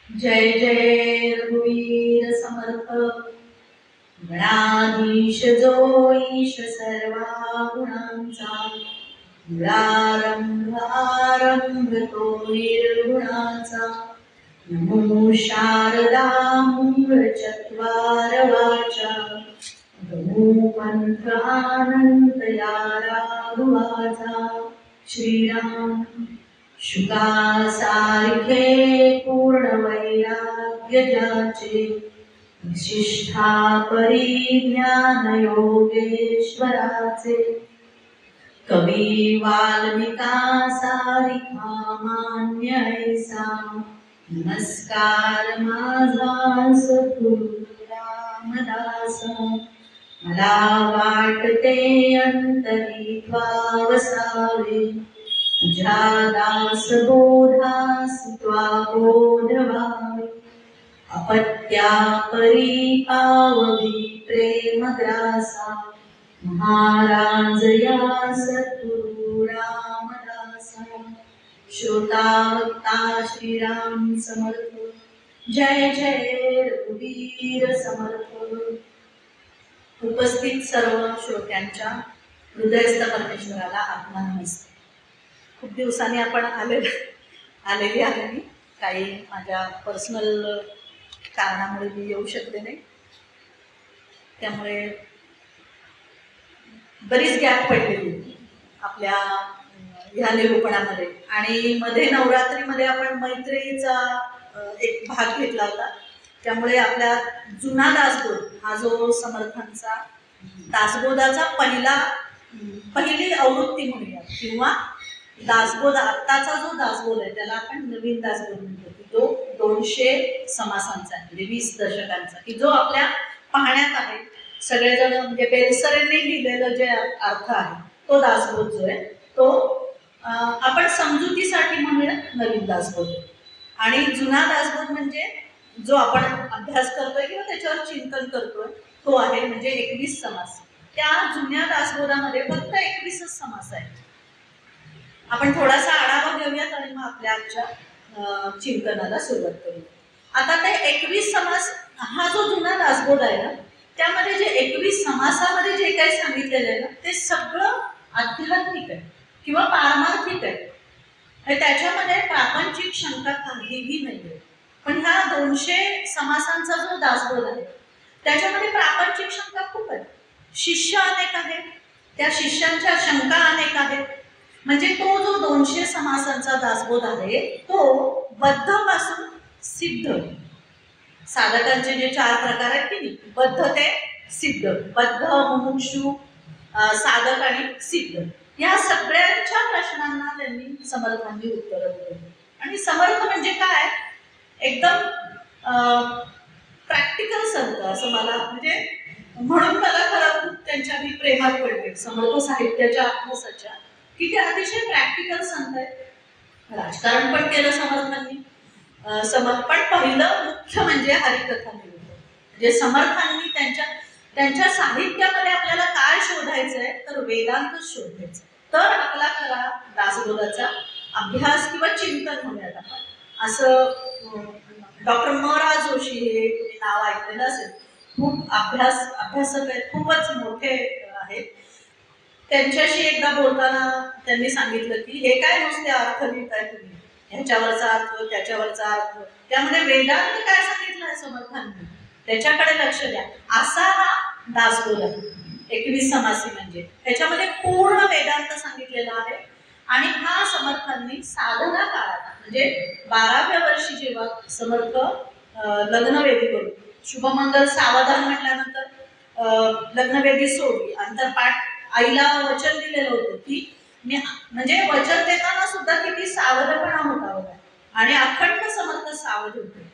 जय जय रघुवीर समर्थ गणाधीश जो ईश सर्वा गुणांचा मूळारंभ आरंभ तो निर्गुणाचा नमो शारदा मूळ चत्वार वाचा पंथ आनंद या राघवाचा श्रीराम शुकासारिखे पूर्ण वैराग्य ज्याचे विशिष्ठा परिज्ञान योगेश्वराचे कवी वाल्मिका सारिखा मान्य ऐसा नमस्कार माझा सद्गुरु रामदास मला वाटते अंतरी वसावे तुझ्या दास बोधास त्वा बोध व्हावे अपत्या परी पाववी प्रेम ग्रासा महाराज या सद्गुरु रामदासा श्रोता श्रीराम समर्थ जय जय रघुवीर समर्थ। उपस्थित सर्व श्रोत्यांच्या हृदयस्थ परमेश्वराला आत्मा नमस्ते। खूप दिवसांनी आपण आलेली आहे मी, काही माझ्या पर्सनल कारणामुळे मी येऊ शकते नाही, त्यामुळे बरीच गॅप पडलेली आपल्या ह्या निरूपणामध्ये। आणि मध्ये नवरात्रीमध्ये आपण मैत्रीचा एक भाग घेतला होता, त्यामुळे आपल्या जुना दासबोध हा जो समर्थांचा दासबोधाचा पहिली आवृत्ती म्हणूया किंवा दासबोध आत्ताचा जो दासबोध आहे त्याला आपण नवीन दासबोध म्हणतो की जो 200 समासांचा आहे, म्हणजे 20 दशकांचा, की जो आपल्या पाहण्यात आहे सगळेजण, म्हणजे बेलसरेंनी लिहिलेलं जे अर्थ आहे तो दासबोध जो आहे तो आपण समजुतीसाठी म्हणूया नवीन दासबोध। आणि जुना दासबोध म्हणजे जो आपण अभ्यास करतोय किंवा त्याच्यावर चिंतन करतोय तो आहे म्हणजे 21 समास। त्या जुन्या दासबोधामध्ये फक्त 21च समास आहे। आपण थोडासा आढावा घेऊयात आणि मग आपल्या आजच्या चिंतनाला सुरुवात करूया। आता ते 21 समास हा जो जुना दासबोध आहे ना, त्यामध्ये जे 21 समासामध्ये जे काही सांगितलेलं आहे ना ते सगळं आध्यात्मिक आहे किंवा पारमार्थिक आहे। त्याच्यामध्ये प्रापंचिक शंका काहीही नाही आहे। पण ह्या 200 समासांचा जो दासबोध आहे त्याच्यामध्ये प्रापंचिक शंका खूप आहे। शिष्य अनेक आहेत, त्या शिष्यांच्या शंका अनेक आहेत। म्हणजे तो जो 200 समासांचा दासबोध आहे तो बद्ध पासून सिद्ध, साधकांचे जे 4 प्रकार आहेत की नाही, बद्ध ते सिद्ध, बद्ध, मुमुक्षु, साधक आणि सिद्ध, या सगळ्यांच्या प्रश्नांना त्यांनी समर्थांनी उत्तर दिली। आणि समर्थ म्हणजे काय, एकदम प्रॅक्टिकल संत असं मला, म्हणजे म्हणून मला खरं खूप त्यांच्या मी प्रेमात पडले समर्थ साहित्याच्या अभ्यासाच्या, की ते अतिशय प्रॅक्टिकल संत आहेत। राजकारण पण केलं समर्थांनी, पण पहिलं मुख्य म्हणजे हरिकथा निरूपण। म्हणजे समर्थांनी त्यांच्या साहित्यामध्ये आपल्याला काय शोधायचंय तर वेदांत शोधायचं, तर आपला खरा दासबोधाचा अभ्यास किंवा चिंतन होण्यात आपण असं। डॉक्टर म रा जोशी हे तुम्ही नाव ऐकलेलं असेल, खूप अभ्यासक आहेत, खूपच मोठे आहेत। त्यांच्याशी एकदा बोलताना त्यांनी सांगितलं की हे काय नुसते अर्थ लिहिताय तुम्ही, ह्याच्यावरचा अर्थ त्याच्यावरचा अर्थ, त्यामध्ये वेदांत काय सांगितलंय समर्थांनी त्याच्याकडे लक्ष द्या। असा हा दासबोध आहे 21 समासी, म्हणजे त्याच्यामध्ये पूर्ण वेदांत सांगितलेला आहे। आणि हा समर्थांनी साधना काळात म्हणजे 12व्या वर्षी जेव्हा समर्थ लग्नवेदी करून शुभमंगल सावधान म्हटल्यानंतर लग्नवेदी सोडली, अंतरपाठ आईला वचन दिलेलं होतं की मी, म्हणजे वचन देताना सुद्धा किती सावधपणा होता बघा, आणि अखंड समर्थ सावध होते।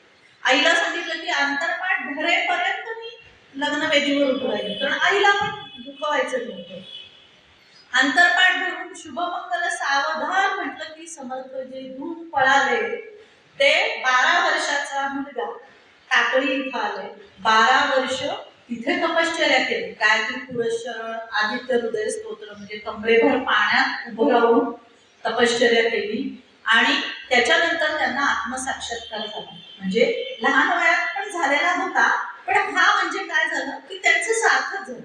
आईला सांगितलं की अंतरपाठ धरेपर्यंत मी लग्नवेदीवर उभं राहील, कारण आईला पण दुखवायचं नव्हतं। अंतरपाठ धरून शुभमंगल सावधान म्हटलं की समर्थ जे दूर पळाले ते 12 वर्षाचा मुलगा टाकळी इथं आले, 12 वर्ष तिथे तपश्चर्या केली, गायत्री पुरस्चरण, आदित्य हृदय स्तोत्र, म्हणजे कमरेभर पाण्यात उभं राहून तपश्चर्या केली। आणि त्याच्यानंतर त्यांना आत्मसाक्षात्कार झाला, म्हणजे लहान वयात पण झालेला होता, पण हा म्हणजे काय झालं की त्यांचं सार्थक झालं.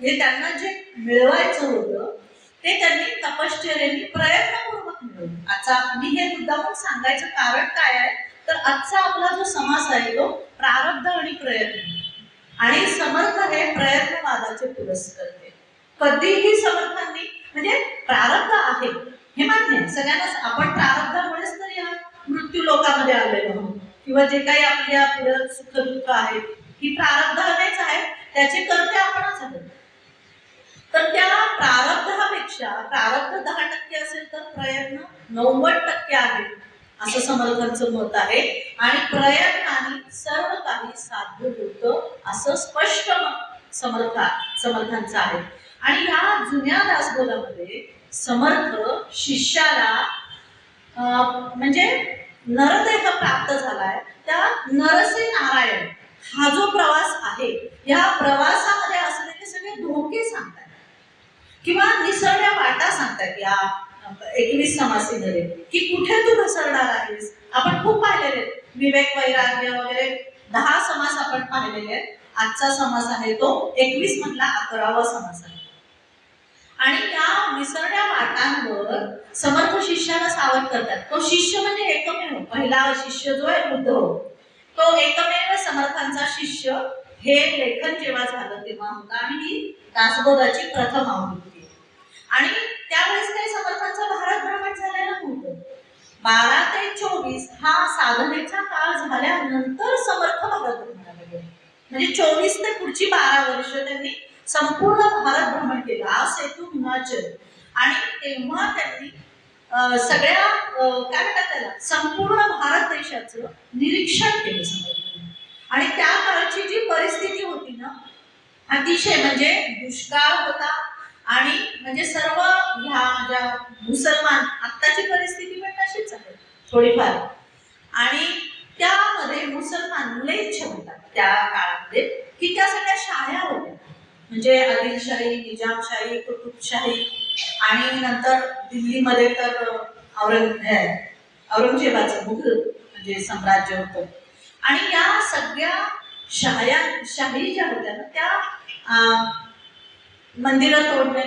म्हणजे त्यांना जे मिळवायचं होतं ते त्यांनी तपश्चर्येने प्रयत्नपूर्वक मिळवलं. आजचा मी हे मुद्दामून सांगायचं कारण काय आहे, तर आजचा आपला जो समाज आहे तो प्रारब्ध आणि प्रयत्न, आणि समर्थ हे प्रयत्नवादाचे पुरस्कर्ते. कधीही समर्थांनी म्हणजे प्रारब्ध आहे हे मान्य आहे सगळ्यांनाच, आपण प्रारब्धामुळेच तर या मृत्यू लोकामध्ये आलेलो आहोत, किंवा जे काही आपल्या पुढे सुखदुःख आहेत ही प्रारब्धानेच आहे, त्याचे कर्ते आपणच आहोत. तर त्या प्रारब्धापेक्षा प्रारब्ध 10% असेल तर प्रयत्न 90% आहे असं समर्थांचं मत आहे, आणि प्रयत्नाने सर्व काही साध्य होतं असं स्पष्ट मत समर्थांचं आहे. आणि या जुन्या दासबोधामध्ये समर्थ शिष्याला म्हणजे नरदेह प्राप्त झालाय, त्या नरसे नारायण हा जो प्रवास आहे या प्रवासामध्ये असलेले सगळे धोके सांगतात किंवा निसरड्या वाटा सांगतात या 21 समासीमध्ये, की कुठे तू घसरणार आहेस. आपण खूप पाहिलेले विवेक वैराग्य वगैरे 10 समास आपण पाहिलेले आहेत. आजचा समास आहे तो 21 मधला 11वा समास आहे. आणि या निसरड्या वाटांवर समर्थ शिष्याला सावध करतात. तो शिष्य म्हणजे एकमेव पहिला शिष्य जो आहे उद्धव, तो एकमेव समर्थांचा शिष्य. हे लेखन जेव्हा झालं तेव्हा होता, आणि ही दासबोधाची प्रथम आवृत्ती. आणि त्यावेळेस काही समर्थांचं भारत भ्रमण झालेलं नव्हतं. 12 ते 24 हा साधनेचा काळ झाल्यानंतर समर्थ भारत भ्रमणाला गेले. म्हणजे 24 ते पुढची 12 वर्ष त्यांनी संपूर्ण भारत भ्रमण केलं, हा सेतू हिमाचल. आणि तेव्हा त्यांनी सगळ्या काय म्हणतात त्याला संपूर्ण भारत देशाचं निरीक्षण केलं समर्थांनी. आणि त्या काळची जी परिस्थिती होती ना, अतिशय म्हणजे दुष्काळ होता, आणि म्हणजे सर्व ह्या ज्या मुसलमान, आत्ताची परिस्थिती पण तशीच आहे थोडीफार, आणि त्यामध्ये मुसलमान म्लेच्छ म्हणतात त्या काळामध्ये, की त्या सगळ्या शाळा होत्या. म्हणजे आदिलशाही, निजामशाही, कुतुबशाही, आणि नंतर दिल्लीमध्ये तर औरंगजेबाचं मुघल म्हणजे साम्राज्य होतं. आणि या सगळ्या शाही ज्या होत्या ना, त्या मंदिरं तोडणे,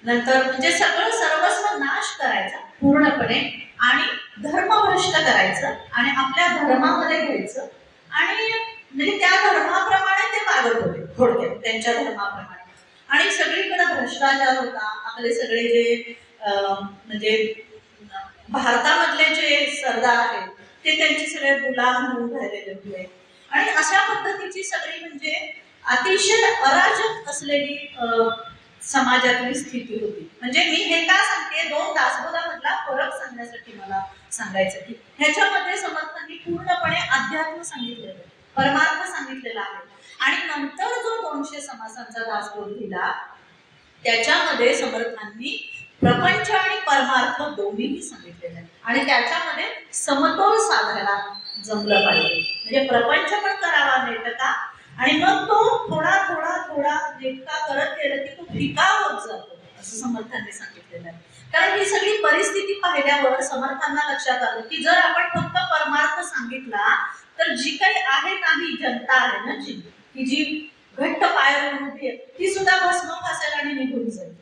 नंतर म्हणजे सगळं सर्वस्व नाश करायचा पूर्णपणे, आणि धर्मभ्रष्ट करायचं, आणि आपल्या धर्मामध्ये घ्यायचं, आणि म्हणजे त्या धर्माप्रमाणे ते वागत होते थोडक्यात, त्यांच्या धर्माप्रमाणे. आणि सगळीकडे भ्रष्टाचार होता. आपले सगळे जे म्हणजे भारतामधले जे सरदार आहेत ते त्यांचे सगळे गुलाम म्हणून राहिलेले होते. आणि अशा पद्धतीची सगळी म्हणजे अतिशय अराजक असलेली समाजातली स्थिती होती. म्हणजे मी हे का सांगते, 2 दासबोधामधला फरक सांगण्यासाठी मला सांगायचं की ह्याच्यामध्ये समर्थांनी पूर्णपणे अध्यात्म सांगितलेलं, परमार्थ सांगितलेला आहे. आणि नंतर जो 200 समासांचा दासबोध दिला त्याच्यामध्ये समर्थांनी प्रपंच आणि परमार्थ दोन्हीही सांगितलेले आहे. आणि त्याच्यामध्ये समतोल साधायला जमलं पाहिजे. म्हणजे प्रपंच पण करावा नेटका, आणि मग तो थोडा थोडा थोडा नेटका करत गेला की तो फिका होत जातो असं समर्थांनी सांगितलेलं आहे. कारण ही सगळी परिस्थिती पाहिल्यावर समर्थांना लक्षात आलं की जर आपण फक्त परमार्थ सांगितला तर जी काही आहे ना, ही जनता आहे ना, जी घट्ट पायावर उभी आहे ती सुद्धा भस्म फासेल आणि निघून जाईल.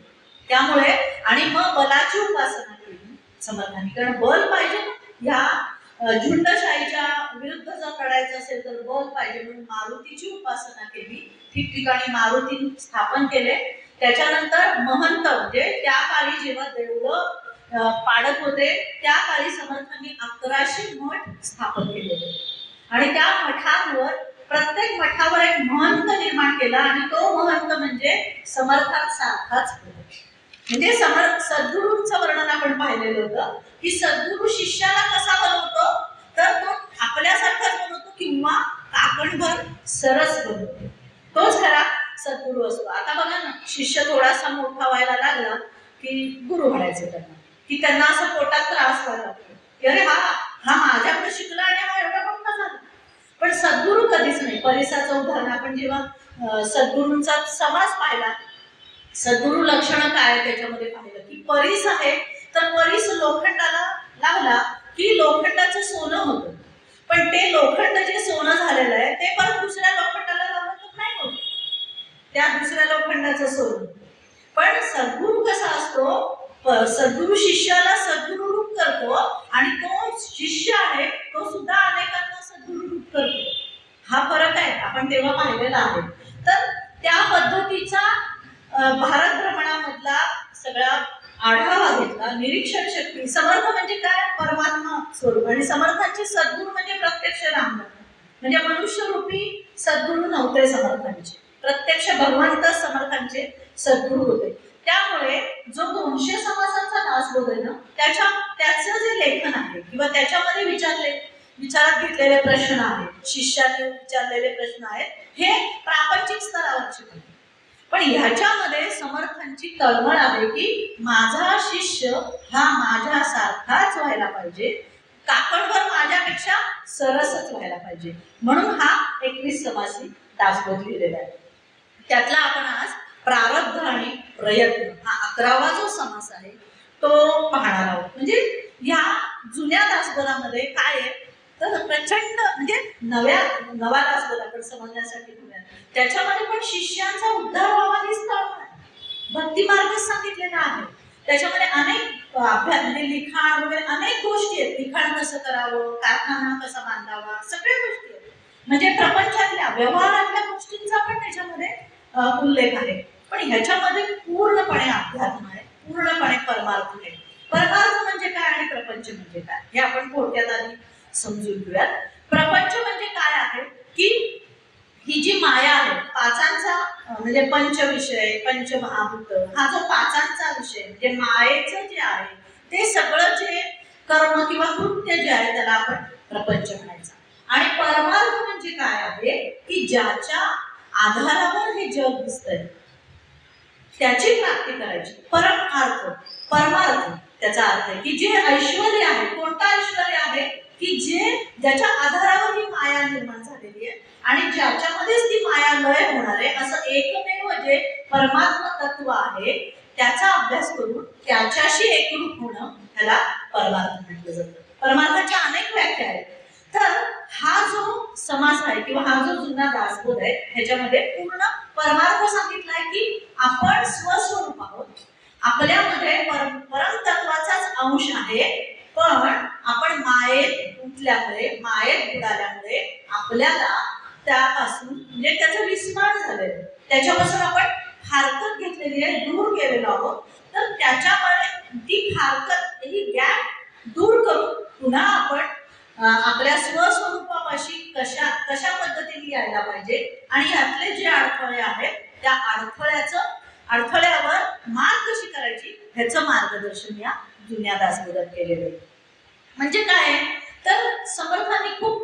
त्यामुळे आणि मग बलाची उपासना केली समर्थांनी, कारण बल पाहिजे ह्या झुंडशाहीच्या विरुद्ध जर लढायचं असेल तर बल पाहिजे, म्हणून मारुतीची उपासना केली. ठिकठिकाणी मारुती स्थापन केले. त्याच्यानंतर महंत म्हणजे त्या काळी जेव्हा देवळं पाडत होते त्या काळी समर्थांनी 1100 मठ स्थापन केले होते. आणि त्या मठांवर प्रत्येक मठावर एक महंत निर्माण केला, आणि तो महंत म्हणजे समर्थांसारखाच होता. म्हणजे सद्गुरूंचं वर्णन आपण पाहिलेलं होतं की सद्गुरू शिष्याला कसा बनवतो, तर तो आपल्यासारखाच बनवतो किंवा काकणभर सरस बनवतो. तोच खरा सद्गुरू असतो. आता बघा ना, शिष्य थोडासा मोठा व्हायला लागला की गुरु म्हणायचं त्यांना, की त्यांना असं पोटात त्रास व्हायला लागतो की अरे हा माझ्याकडे शिकला आणि हा एवढा मोठा झाला. पण सद्गुरू कधीच नाही. परिसाचं उदाहरण आपण जेव्हा सद्गुरूंचा समास पाहिला, सद्गुरू लक्षण काय त्याच्यामध्ये पाहिलं की परीस आहे तर परीस लोखंडाला लावला की लोखंडाचं सोनं होतं. पण ते लोखंड जे सोनं झालेलं आहे ते परत दुसऱ्या लोखंडाला लावलं तर नाही होत, त्या दुसऱ्या लोखंडाचं सोनं. पण सद्गुरू कसा असतो, सद्गुरू शिष्याला सद्गुरू रूप करतो आणि तो शिष्य आहे तो सुद्धा अनेकांना सद्गुरू रूप करतो. हा फरक आहे, आपण तेव्हा पाहिलेला आहे. तर त्या पद्धतीचा भारत भ्रमणामधला सगळा आढावा घेतला. निरीक्षण शक्ती, समर्थ म्हणजे काय, परमात्मा स्वरूप, आणि समर्थांचे सद्गुरू म्हणजे प्रत्यक्ष रामनाम, म्हणजे मनुष्य रूपी सद्गुरू नव्हते समर्थांचे, प्रत्यक्ष भगवंत समर्थांचे सद्गुरू होते. त्यामुळे जो 200 समासांचा दासबोध आहे ना, त्याचं जे लेखन आहे किंवा त्याच्यामध्ये विचारात घेतलेले प्रश्न आहेत, शिष्याने विचारलेले प्रश्न आहेत, हे प्रापंचिक स्तरावरचे आहेत. पण ह्याच्यामध्ये समर्थांची तळमळ आहे की माझा शिष्य हा माझ्यासारखाच व्हायला पाहिजे, काकणभर माझ्यापेक्षा सरसच व्हायला पाहिजे. म्हणून हा 21 समासी दासबोध लिहिलेला आहे. त्यातला आपण आज प्रारब्ध आणि प्रयत्न हा 11वा जो समास आहे तो पाहणार आहोत. म्हणजे या जुन्या दासबोधामध्ये काय आहे तर प्रचंड, म्हणजे नवा दासबोध आपण समजण्यासाठी घेऊया, त्याच्यामध्ये पण शिष्यांचा उद्धार व्हावा हीच तळमळ आहे. भक्ती मार्ग सांगितलेला आहे, त्याच्यामध्ये अनेक अभ्यास म्हणजे लिखाण वगैरे अनेक गोष्टी आहेत. लिखाण कसं करावं, कारखाना कसा बांधावा, सगळ्या गोष्टी आहेत. म्हणजे प्रपंचातल्या व्यवहारातल्या गोष्टींचा पण त्याच्यामध्ये उल्लेख आहे. पण ह्याच्यामध्ये पूर्णपणे अध्यात्म आहे, पूर्णपणे परमार्थ आहे. परमार्थ म्हणजे काय आणि प्रपंच म्हणजे काय हे आपण थोडक्यात आधी समजून घेऊयात. प्रपंच म्हणजे काय आहे की ही जी माया आहे, पाचांचा म्हणजे पंचविषय, पंचमहाभूत, हा जो पाचांचा विषय म्हणजे मायेचं जे आहे ते सगळं जे कर्म किंवा कृत्य जे आहे त्याला आपण प्रपंच म्हणायचं. आणि परमार्थ म्हणजे काय आहे की ज्याच्या आधारावर हे जग दिसतंय त्याची प्राप्ती करायची. परमार्थ त्याचा अर्थ आहे की जे ऐश्वर्य आहे, कोणतं ऐश्वर्य आहे की ज्याच्या आधारावर ही माया निर्माण झालेली आहे आणि ज्याच्यामध्येच ती माया लय होणार आहे, असं एकमेव जे परमात्मा तत्व आहे त्याचा अभ्यास करून त्याच्याशी एकरूप होणं ह्याला परमार्थ म्हटलं जातं. परमार्थाच्या अनेक व्याख्या आहेत. तर हा जो समास आहे किंवा हा जो जुना दासबोध आहे ह्याच्यामध्ये पूर्ण परमार्थ सांगितलाय की आपण स्वस्वरूप आहोत, आपल्यामध्ये परम तत्वाचाच अंश आहे, पण आपण मायेत गुंतल्यामुळे, मायेत बुडाल्यामुळे आपल्याला त्यापासून म्हणजे त्याचं विस्मरण झालेलं, त्याच्यापासून आपण फारकत घेतलेली आहे, दूर गेलेलो आहोत. तर त्याच्यामुळे ती फारकत, ही गॅप दूर करून पुन्हा आपण आपल्या स्वस्वरूपापाशी कशा पद्धतीने यायला पाहिजे आणि यातले जे अडथळे आहेत त्या अडथळ्यावर मात कशी करायची ह्याचं मार्गदर्शन या जुन्या दासबोधात केलेलं आहे. म्हणजे काय तर समर्थांनी खूप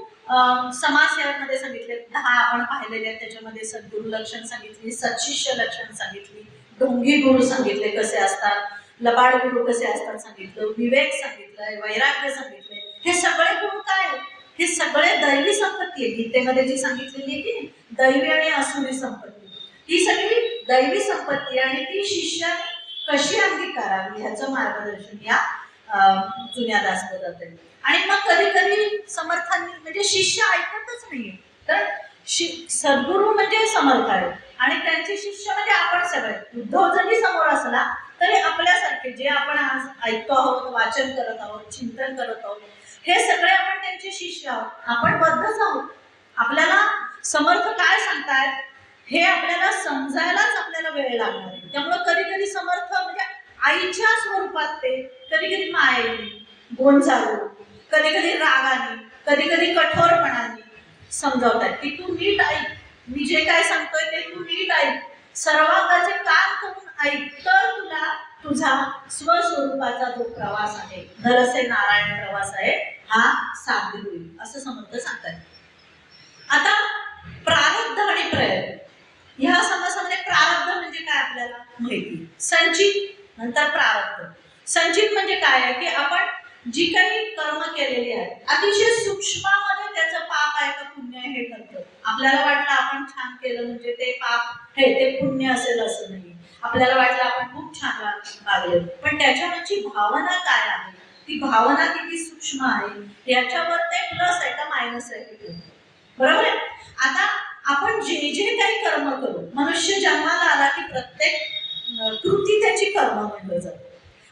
समास यामध्ये सांगितले, 10 आपण पाहिलेले आहेत. त्याच्यामध्ये सद्गुरु लक्षण सांगितली, सत्शिष्य लक्षण सांगितली, ढोंगी गुरु सांगितले कसे असतात, लबाड गुरु कसे असतात सांगितलं, विवेक सांगितलंय, वैराग्य सांगितलंय. हे सगळे गुण काय, हे सगळे दैवी संपत्ती आहे. गीतेमध्ये जी सांगितलेली आहे की दैवी आणि असुरी संपत्ती, ही सगळी दैवी संपत्ती आणि ती शिष्याने कशी अंगीकारावी ह्याचं मार्गदर्शन या जुन्या दासबोधात आहे. आणि मग कधी कधी समर्थांनी म्हणजे शिष्य ऐकतच नाहीये, तर सद्गुरू म्हणजे समर्थ आहे आणि त्यांचे शिष्य म्हणजे आपण सगळे. उद्धव जरी समोर असला तरी आपल्यासारखे जे आपण आज ऐकतो आहोत, वाचन करत आहोत, चिंतन करत आहोत, हे सगळे आपण त्यांचे शिष्य आहोत, आपण बद्धच आहोत. आपल्याला समर्थ काय सांगतायत हे आपल्याला समजायलाच आपल्याला वेळ लागणार आहे. त्यामुळे कधी कधी समर्थ म्हणजे आईच्या स्वरूपात, ते कधी कधी मायेने, गोंजाळून, कधी कधी रागाने, कधी कधी कठोरपणाने समजावतात की तू नीट ऐक, मी जे काय सांगतोय ते तू नीट ऐक, सर्वांगाचे कान करून ऐक, तर तुला तुझा स्वस्वरूपाचा जो प्रवास आहे, नरसे नारायण प्रवास आहे, हा साध्य होईल असं समर्थ सांगतात. आता प्रारब्ध आणि प्रयत्न ह्या समासामध्ये प्रारब्ध म्हणजे काय आपल्याला माहिती, संचित नंतर प्रारब्ध. संचित म्हणजे काय आहे की आपण जी काही कर्म केलेली आहे अतिशय सूक्ष्मामध्ये त्याचं पाप आहे का पुण्य आहे हे करतो. आपल्याला वाटलं आपण छान केलं म्हणजे ते पाप हे ते पुण्य असेल असं नाही. आपल्याला वाटलं आपण खूप छान वागलो, पण त्याच्यावरची भावना काय आहे ती भावना किती सूक्ष्म आहे याच्यावर ते प्लस आहे का मायनस आहे, बरोबर आहे. आता आपण जे जे काही कर्म करू, मनुष्य जन्माला आला की प्रत्येक कृती त्याची कर्म म्हणलं जातं.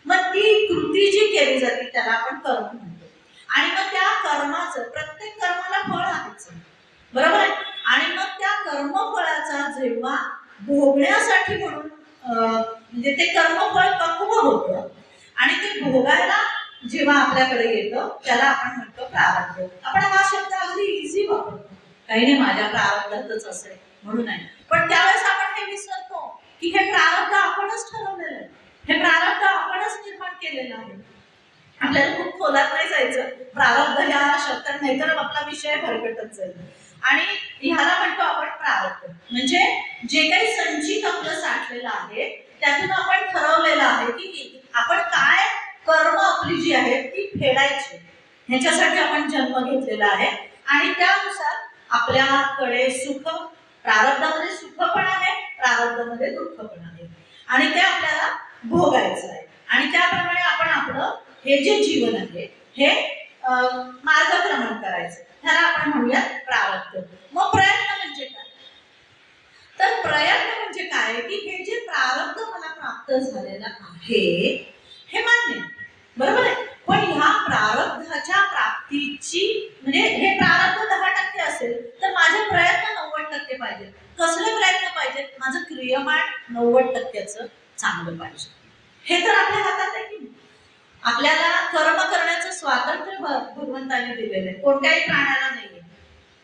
मग ती कृती जी केली जाते त्याला आपण कर्म म्हणतो. आणि मग त्या कर्माचं प्रत्येक कर्माला फळ आहेच, बरोबर आहे. आणि मग त्या कर्मफळाचा जेव्हा भोगण्यासाठी म्हणून म्हणजे ते कर्मफळ पक्व होतं आणि ते भोगायला जेव्हा आपल्याकडे येतं त्याला आपण म्हणतो प्रारब्ध. आपण हा शब्द अगदी इझी वापरतो, काही नाही माझ्या प्रारब्धातच असेल म्हणून आहे. पण त्यावेळेस आपण हे विसरतो की हे प्रारब्ध आपणच ठरवलेलं आहे, हे प्रारब्ध आपणच निर्माण केलेलं आहे. आपल्याला खूप खोलात नाही जायचं प्रारब्ध ह्या शब्दात, नाही तर आपला विषय भरकटत जाईल. आणि ह्याला म्हणतो आपण प्रारब्ध, म्हणजे जे काही संचित आपलं साठलेलं आहे त्यातून आपण ठरवलेलं आहे की आपण काय कर्म आपली जी आहे ती फेडायची, ह्याच्यासाठी आपण जन्म घेतलेला आहे. आणि त्यानुसार आपल्याकडे सुख, प्रारब्धामध्ये सुख पण आहे, प्रारब्धामध्ये दुःख पण आहे आणि ते आपल्याला भोगायचं आहे. आणि त्याप्रमाणे आपण आपलं हे जे जीवन आहे हे मार्गक्रमण करायचं, ह्याला आपण म्हणूया प्रारब्ध. मग प्रयत्न म्हणजे काय? तर प्रयत्न म्हणजे काय की हे जे प्रारब्ध मला प्राप्त झालेलं आहे हे मान्य, बरोबर आहे. पण ह्या प्रारब्धाच्या प्राप्तीची म्हणजे हे प्रारब्ध 10% असेल तर माझे प्रयत्न 90% पाहिजे. कसले प्रयत्न पाहिजे? माझं क्रियमाण 90%चं चांगलं पाहिजे. हे तर आपल्या हातात आहे की नाही. आपल्याला कर्म करण्याचं स्वातंत्र्य भगवंताने दिलेलं आहे, कोणत्याही प्राण्याला नाहीये.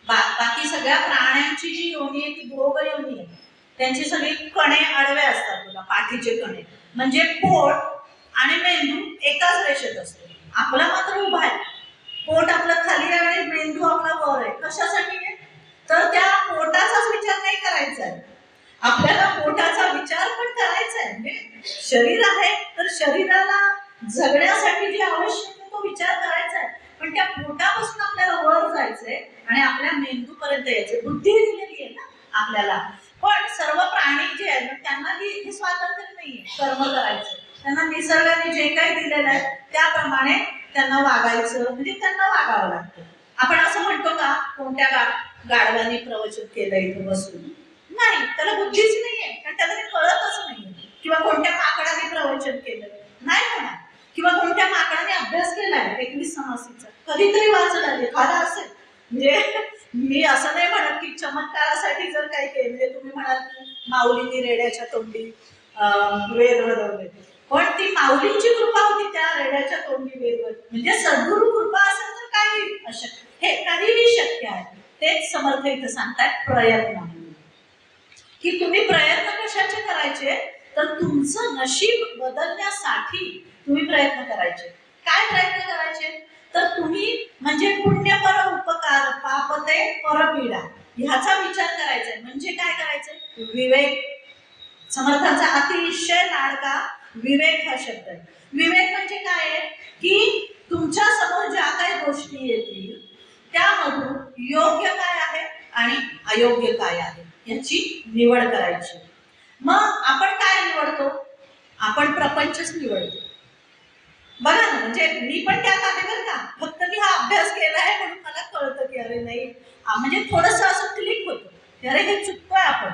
बाकी सगळ्या प्राण्यांची जी योनी आहे ती भोग योनी आहे, त्यांची सगळी कणे आडवे असतात, तुला पाठीचे कणे म्हणजे पोट आणि मेंदू एकाच रेषेत असतो. आपला मात्र उभा आहे, पोट आपलं खाली आहे आणि मेंदू आपला वर आहे. कशासाठी आहे? तर त्या पोटाचाच विचार नाही करायचा आहे आपल्याला, पोटाचा विचार पण करायचा आहे. म्हणजे शरीर आहे तर शरीराला जगण्यासाठी जे आवश्यक आहे तो विचार करायचा आहे, पण त्या पोटापासून आपल्याला वर जायचंय आणि आपल्या मेंदू पर्यंत यायचंय. बुद्धी दिलेली आहे ना आपल्याला. पण सर्व प्राणी जे आहेत त्यांना हे स्वातंत्र्य नाहीये कर्म करायचं, त्यांना निसर्गाने जे काही दिलेलं आहे त्याप्रमाणे त्यांना वागायचं, म्हणजे त्यांना वागावं लागतं. आपण असं म्हणतो का कोणत्या गाढवाने प्रवचन केलं इथं बसून? नाही, त्याला बुद्धीच नाहीये, कारण त्याला ते कळतच नाहीये. किंवा कोणत्या माकडाने प्रवचन केलं नाही म्हणा, किंवा कोणत्या माकडाने अभ्यास केलाय 21 समासीचा कधीतरी वाचला एखादा असेल. म्हणजे मी असं नाही म्हणत की चमत्कारासाठी जर काही केलं, म्हणजे तुम्ही म्हणाल की माऊलींनी रेड्याच्या तोंडी वेद वदवले, पण ती माऊलींची कृपा होती त्या रेड्याच्या तोंडी वेद वदवले. म्हणजे सद्गुरु कृपा असेल तर काही अशक्य, हे काहीही शक्य आहे. तेच समर्थ इथं सांगतात प्रयत्न, की तुम्ही प्रयत्न कशाचे करायचे? तर तुमचं नशीब बदलण्यासाठी तुम्ही प्रयत्न करायचे. काय प्रयत्न करायचे? तर तुम्ही म्हणजे पुण्य पर उपकार पापते परपीडा ह्याचा विचार करायचा आहे. म्हणजे काय करायचंय? विवेक. समर्थांचा अतिशय लाडका विवेक हा शब्द आहे. विवेक म्हणजे काय आहे? की तुमच्या समोर ज्या काही गोष्टी येतील त्यामधून योग्य काय आहे आणि अयोग्य काय आहे याची निवड करायची. मग आपण काय निवडतो? आपण प्रपंचच निवडतो. बघा ना, म्हणजे मी पण त्यात आहे बरं का, फक्त मी हा अभ्यास केला आहे म्हणून मला कळतं की अरे नाही, म्हणजे थोडंसं असं क्लिक होतं की अरे हे चुकतोय आपण.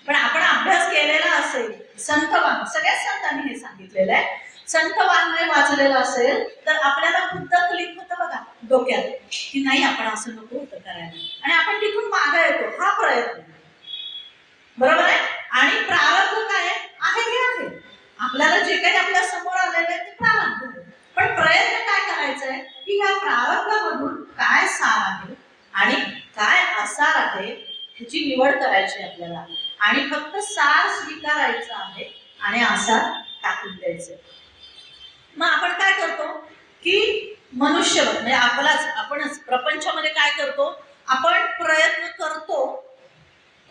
पण आपण अभ्यास केलेला असेल, संतवान सगळ्याच संतांनी हे सांगितलेलं आहे, संतवानने वाचलेलं असेल तर आपल्याला खुद्द क्लिक होतं बघा डोक्यात की नाही आपण असं नको होतं करायला, आणि आपण तिथून मागे येतो. हा प्रयत्न, बरोबर आहे. आणि प्रारब्ध काय आहे हे आहे, आपल्याला जे काही आपल्या समोर आलेलं आहे ते प्रारब्ध आहे. पण प्रयत्न काय करायचा आहे की या प्रारब्धामधून काय सार आहे आणि काय आसार आहे ह्याची निवड करायची आपल्याला, आणि फक्त सार स्वीकारायचं आहे आणि आसार टाकून द्यायचं. मग आपण काय करतो की मनुष्य म्हणजे आपणच प्रपंचामध्ये काय करतो? आपण प्रयत्न करतो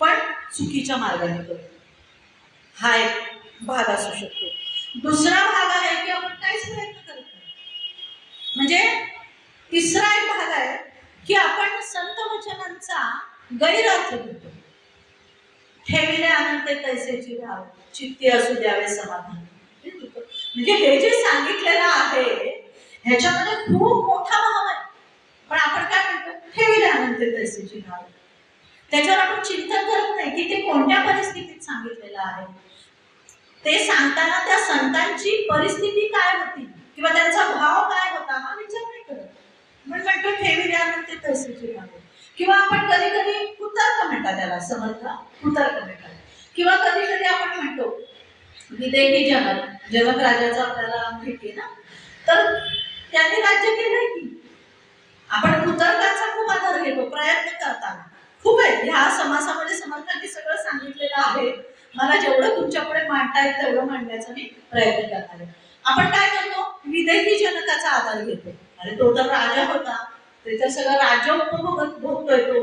पण चुकीच्या मार्गाने करतो. हा एक भाग असू शकतो. दुसरा भाग आहे की आपण काहीच प्रयत्न करत नाही. म्हणजे तिसरा एक भाग आहे की आपण संत वचनांचा गैरअर्थ घेतो. ठेविले अनंत तैसेची भाव चित्ती असू द्यावे समाधान. म्हणजे हे जे सांगितलेलं आहे ह्याच्यामध्ये खूप मोठा भाव आहे. पण आपण काय म्हणतो, ठेविले अनंत तैसेची नावे. त्याच्यावर आपण चिंतन करत नाही की ते कोणत्या परिस्थितीत सांगितलेलं आहे. ते सांगताना त्या संतांची परिस्थिती काय होती किंवा त्यांचा भाव काय होता हा विचार नाही करत. म्हणून म्हणतो ठेविले अनंत तैसेची नावे. किंवा आपण कधी कधी कुतर्क म्हणतात त्याला, समर्थ कुतर्क म्हणतात. किंवा कधी कधी आपण म्हणतो विदेही जनक, जनक राजाचं आपल्याला माहिती आहे ना, तर त्यांनी राज्य केलंय की. आपण कुतर्काचा खूप आधार घेतो प्रयत्न करताना. खूप आहे ह्या समासामध्ये समर्थांनी सगळं सांगितलेलं आहे. मला जेवढं तुमच्या पुढे मांडता येईल तेवढं मांडण्याचा मी प्रयत्न करणार आहे. आपण काय करतो, विदेही जनकाचा आधार घेतो. अरे तो तर राजा होता, ते तर सगळं राज्य उपभोगतोय तो,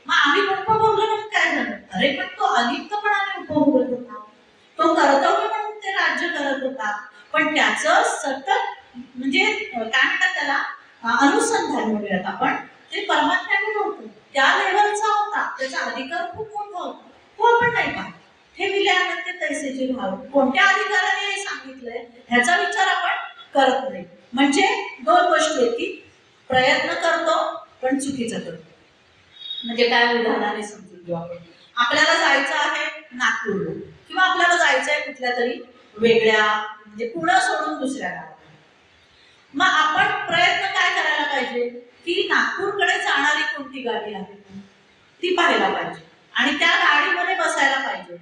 मग आम्ही उपभोगलो म्हणून काय झालं. अरे पण तो अलिप्तपणाने उपभोगत होता, तो कर्तव्य म्हणून ते राज्य करत होता. पण त्याचं सतत म्हणजे काय म्हणतात त्याला, अनुसंधान म्हणूयात आपण, ते परमात्म्याने नव्हतं, त्या लेवलचा होता, त्याचा अधिकार खूप मोठा होता. तो आपण नाही पाहत. हे विलयानंतर तैसेचे भाव कोणत्या अधिकाराने हे सांगितलंय ह्याचा विचार आपण करत नाही. म्हणजे दोन गोष्टी आहेत की प्रयत्न करतो पण चुकीचं करतो. म्हणजे काय उदाहरणाने समजून घेऊ आपण. आपल्याला जायचं आहे नागपूरला किंवा आपल्याला जायचं आहे कुठल्या तरी वेगळ्या म्हणजे पुणे सोडून दुसऱ्या गावात. मग आपण प्रयत्न काय करायला पाहिजे की नागपूरकडे जाणारी कोणती गाडी आहे ती पाहायला पाहिजे आणि त्या गाडीमध्ये बसायला पाहिजे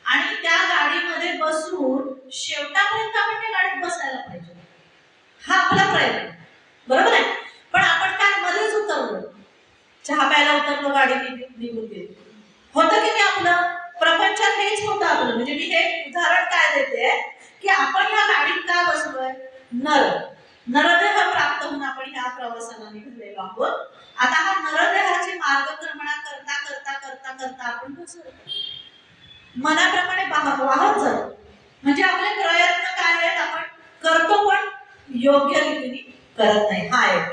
आणि त्या गाडीमध्ये बसून शेवटापर्यंत आपण त्या गाडीत बसायला पाहिजे. हा आपला प्रयत्न, बरोबर आहे. पण आपण काय मध्येच उतरलो, चहा प्यायला उतरलो, गाडी निघून गेली, होतं की नाही. आपलं प्रपंचात हेच होतं आपलं. म्हणजे मी हे उदाहरण काय देते की आपण या गाडीत का बसलोय, नरदेह प्राप्त होऊन आपण ह्या प्रवासाला निघालेलो आहोत. आता हा नरदेहाची मार्गक्रमणा करता करता करता करता आपण कसं मनाप्रमाणे वाहत जातो. म्हणजे आपले प्रयत्न काय आहेत, आपण करतो पण योग्य रीतीने करत नाही. हा एक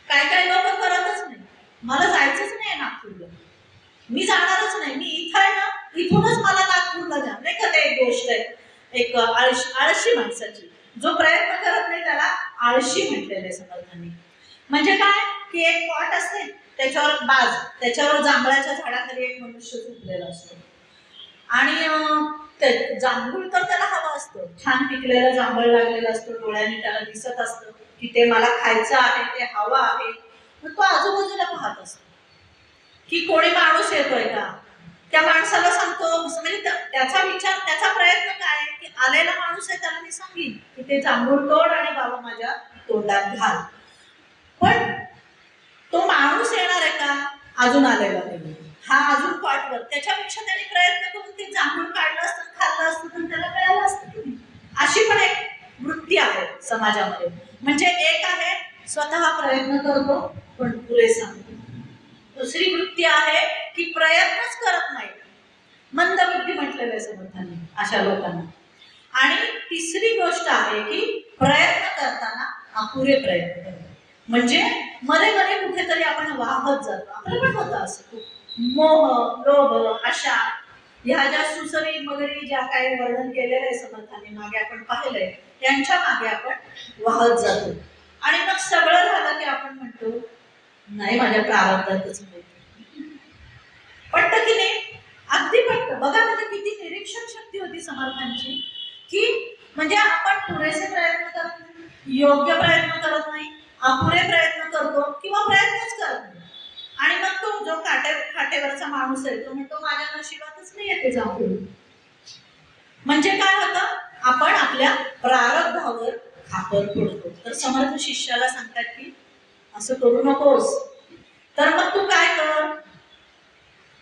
काय काय लोक करतच नाही. मला जायचंच नाही नागपूरला, मी जाणारच नाही, मी इथं आहे ना, इथूनच मला नागपूरला जा, नाही का. ते एक गोष्ट आहे एक आळशी माणसाची, जो प्रयत्न करत नाही त्याला आळशी म्हटलेले समर्थांनी. म्हणजे काय की एक पॉट असते, त्याच्यावर बाज, त्याच्यावर जांभळाच्या झाडाखाली एक मनुष्य झोपलेला असतो आणि ते जांभूळ तर त्याला हवं असतं, छान पिकलेलं जांभळ लागलेलं असतं, डोळ्याने त्याला दिसत असतं की ते मला खायचं आहे, ते हवं आहे. मग तो आजूबाजूला पाहत असतो की कोणी माणूस येतोय का. त्या माणसाला सांगतो, म्हणजे त्याचा विचार, त्याचा प्रयत्न काय आहे की आलेला माणूस आहे त्याला मी सांगेन की ते जांभूळ तोड आणि बाबा माझ्या तोंडात घाल. पण तो माणूस येणार आहे का, अजून आलेला नाही, हा अजून पाठवर. त्याच्यापेक्षा त्याने प्रयत्न करून ते जांभूळ काढलं असतं, खाल्लं असतं, तर त्याला मिळालं असतं. अशी पण एक वृत्ती आहे समाजामध्ये. म्हणजे एक आहे स्वतः प्रयत्न करतो पण पुरेसा नाही. दुसरी वृत्ती आहे की प्रयत्नच करत नाही, मंद बुद्धी म्हटलेलं आहे समर्थांनी अशा लोकांना. आणि तिसरी गोष्ट आहे की प्रयत्न करताना अपुरे प्रयत्न करतो. म्हणजे मध्ये मध्ये कुठेतरी आपण वाहत जातो. आपलं पण होतं असं खूप मोह, लोभ, आशा, ह्या ज्या सुसरी मगरी ज्या काही वर्णन केलेलं आहे समर्थांनी मागे आपण पाहिलंय, त्यांच्या मागे आपण वाहत जातो. आणि मग सगळं झालं की आपण म्हणतो नाही माझ्या प्रारब्धातच मिळते. पटतं की नाही, अगदी पटतं. बघा म्हणजे किती निरीक्षण शक्ती होती समर्थांची की म्हणजे आपण पुरेसे प्रयत्न करत नाही, योग्य प्रयत्न करत नाही, अपुरे प्रयत्न करतो किंवा प्रयत्नच करत नाही. आणि मग तो जो काटेवरचा माणूस आहे तो म्हणतो माझ्या नशिबातच नाही येते जाऊन. म्हणजे काय होतं, आपण आपल्या प्रारब्धावर खापर फोडतो. तर समर्थ शिष्याला सांगतात की असं करू नकोस. तर मग तू काय कर,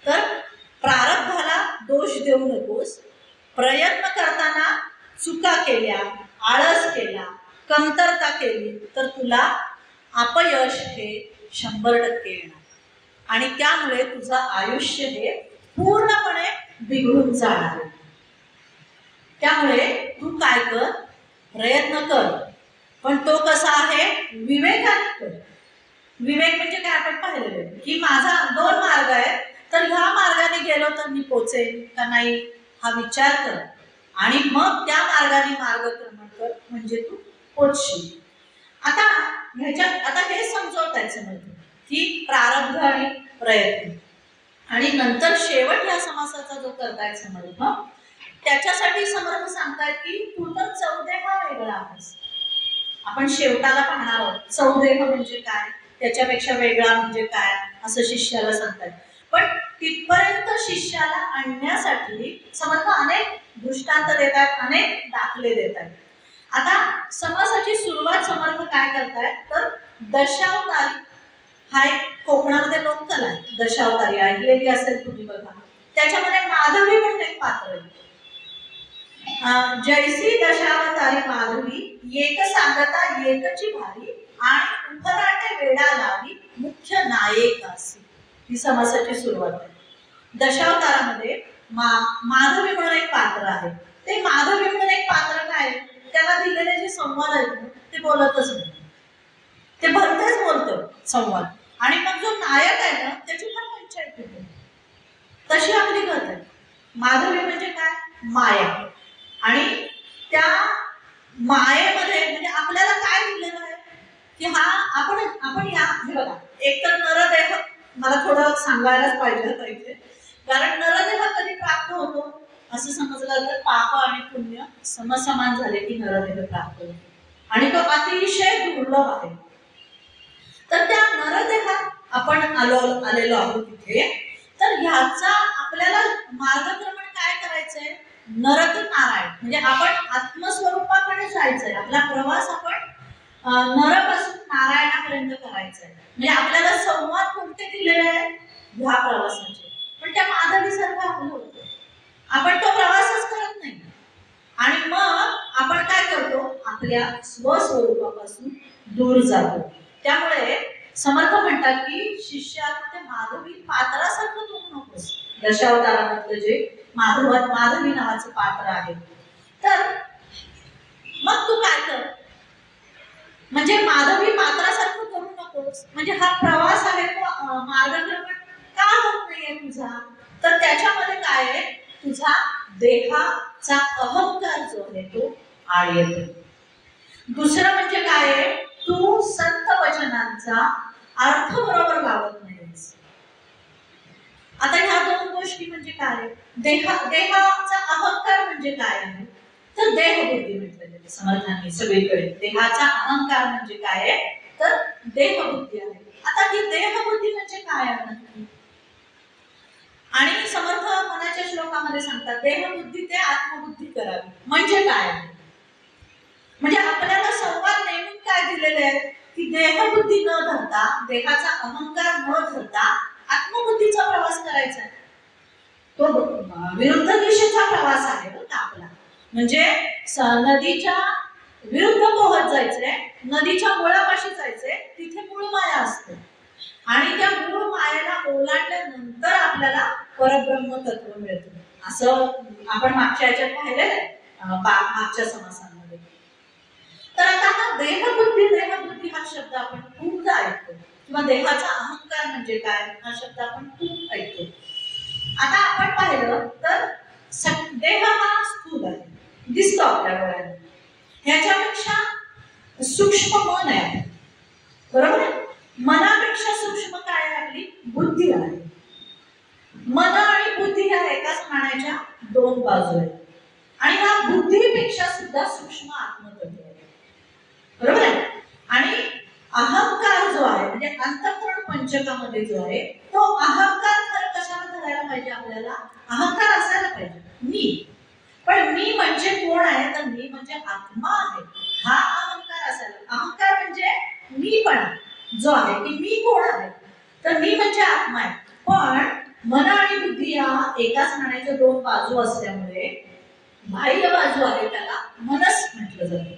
तर प्रारब्धाला दोष देऊ नकोस. प्रयत्न करताना चुका केल्या, आळस केला, कमतरता केली तर तुला अपयश हे 100% येणार आणि त्यामुळे तुझं आयुष्य हे पूर्णपणे बिघडून जाणार. त्यामुळे तू काय कर, प्रयत्न कर, पण तो कसा आहे, विवेकाने कर. विवेक म्हणजे काय आपण पाहिलेलं आहे की माझा 2 मार्ग आहेत, तर ह्या मार्गाने गेलो तर मी पोचेन का नाही हा विचार कर आणि मग त्या मार्गाने मार्गक्रमण कर, म्हणजे तू पोचशील. आता आता हे समजवतायत समर्थ की प्रारब्ध आणि प्रयत्न, आणि नंतर शेवट या समासाचा जो करतायत समर्थ त्याच्यासाठी समर्थ सांगतायत की तू तर चौदेहा वेगळा आहेस. आपण शेवटाला पाहणार आहोत चौदेह म्हणजे काय, त्याच्यापेक्षा वेगळा म्हणजे काय, असं शिष्याला सांगतायत. पण तिथपर्यंत शिष्याला आणण्यासाठी समर्थ अनेक दृष्टांत देतात, अनेक दाखले देतात. आता समासाची सुरुवात समर्थ काय करतायत तर दशावतारी हा एक कोकणामध्ये लोककला आहे. दशावतारी ऐकलेली असेल तुम्ही बघा. त्याच्यामध्ये माधवी म्हणून एक पात्र आहे. जैसी दशावतारी माधवी एक सांगता एकची भारी आणि उभराटे वेडा लावी मुख्य नायक असे. ही समासाची सुरुवात आहे. दशावतारामध्ये माधवी म्हणून एक पात्र आहे. ते माधवी म्हणून एक पात्र काय, त्याला दिलेले जे संवाद आहेत ते बोलतच नाही, ते भलतेच बोलतं संवाद. आणि मग जो नायक आहे ना त्याची फार पंचायत होते. तशी आपली गत आहे. माधवी म्हणजे काय, माया. आणि त्या मायेमध्ये म्हणजे आपल्याला काय दिलेलं आहे की हा आपण या हे बघा, एकतर नरदेह मला थोडं सांगायलाच पाहिजे इथे, कारण नरदेह कधी प्राप्त होतो असं समजलं तर पाप आणि पुण्य समसमान झाले की नरदेह प्राप्त होतो, आणि तो अतिशय दुर्लभ आहे. तर त्या नरदेहात आपण आलेलो आहोत तिथे. तर ह्याचा आपल्याला मार्गक्रमण काय करायचंय, नरक नारायण म्हणजे आपण आत्मस्वरूपाकडे जायचंय. आपला प्रवास आपण नरपासून नारायणापर्यंत करायचा आहे. म्हणजे आपल्याला संवाद कोणते दिलेले आहेत ह्या प्रवासाचे, पण त्या माधवीसारखं आपलं होतं. आपण तो प्रवासच करत नाही, आणि मग आपण काय करतो, आपल्या स्वस्वरूपापासून दूर जातो. त्यामुळे समर्थ म्हणतात की शिष्याला ते माधवी पात्रासारखं करू नकोस. दशावतारामधलं जे माधवी नावाचं पात्र आहे, तर मग तू काय कर, म्हणजे माधवी पात्रासारखं करू नकोस. म्हणजे हा प्रवास आहे तो मार्गक्रमण का होत नाहीये तुझा, तर त्याच्यामध्ये काय आहे, तुझा देहाचा अहंकार जो आहे तो आड येतो. दुसरं म्हणजे काय आहे, तू संत वचनांचा अर्थ बरोबर लावत नाहीस. आता ह्या दोन गोष्टी म्हणजे काय, देहाचा अहंकार म्हणजे काय आहे, तर देहबुद्धी म्हटलेलं समर्थांनी सगळीकडे. देहाचा अहंकार म्हणजे काय आहे, तर देहबुद्धी आहे. आता ही देहबुद्धी म्हणजे काय आहे, आणि समर्थ मनाच्या श्लोकामध्ये सांगतात देहबुद्धी ते आत्मबुद्धी करावी. म्हणजे काय आहे, म्हणजे आपल्याला संवाद नेमून काय दिलेले आहे की देहबुद्धी न धरता, देहाचा अहंकार न धरता आत्मबुद्धीचा प्रवास करायचा आहे. तो विरुद्ध दिशेचा प्रवास आहे बघा आपला. म्हणजे नदीच्या विरुद्ध पोहत जायचंय, नदीच्या मुळापाशी जायचंय, तिथे मूळ माया असते, आणि त्या मूळ मायेला ओलांडल्यानंतर आपल्याला परब्रह्म तत्व मिळतं. असं आपण मागच्या याच्यात पाहिलेलं आहे, मागच्या समासांमध्ये. तर आता हा देहबुद्धी हा शब्द आपण खूपदा ऐकतो, किंवा देहाचा अहंकार म्हणजे काय हा शब्द आपण खूप ऐकतो. आता आपण पाहिलं तर देह हा स्थूल आहे, दिसतो आपल्या डोळ्याने. ह्याच्यापेक्षा सूक्ष्म मन आहे, बरोबर आहे. मनापेक्षा सूक्ष्म काय आहे, आपली बुद्धी आहे. मन आणि बुद्धी ह्या एकाच नाण्याच्या दोन बाजू आहेत, आणि ह्या बुद्धीपेक्षा सुद्धा सूक्ष्म आत्मतत्व आहे, बरोबर आहे. आणि अहंकार जो आहे म्हणजे अंतःकरण पंचकामध्ये जो आहे तो अहंकार खरं कशाला धरायला पाहिजे, आपल्याला अहंकार असायला पाहिजे मी. पण मी म्हणजे कोण आहे, तर मी म्हणजे आत्मा आहे, हा अहंकार असायला. अहंकार म्हणजे मी पण जो आहे की मी कोण आहे, तर मी म्हणजे आत्मा आहे. पण मन आणि बुद्धी या एकाच नाण्याच्या दोन बाजू असल्यामुळे बाह्य बाजू आहे त्याला मनस म्हटलं जातं,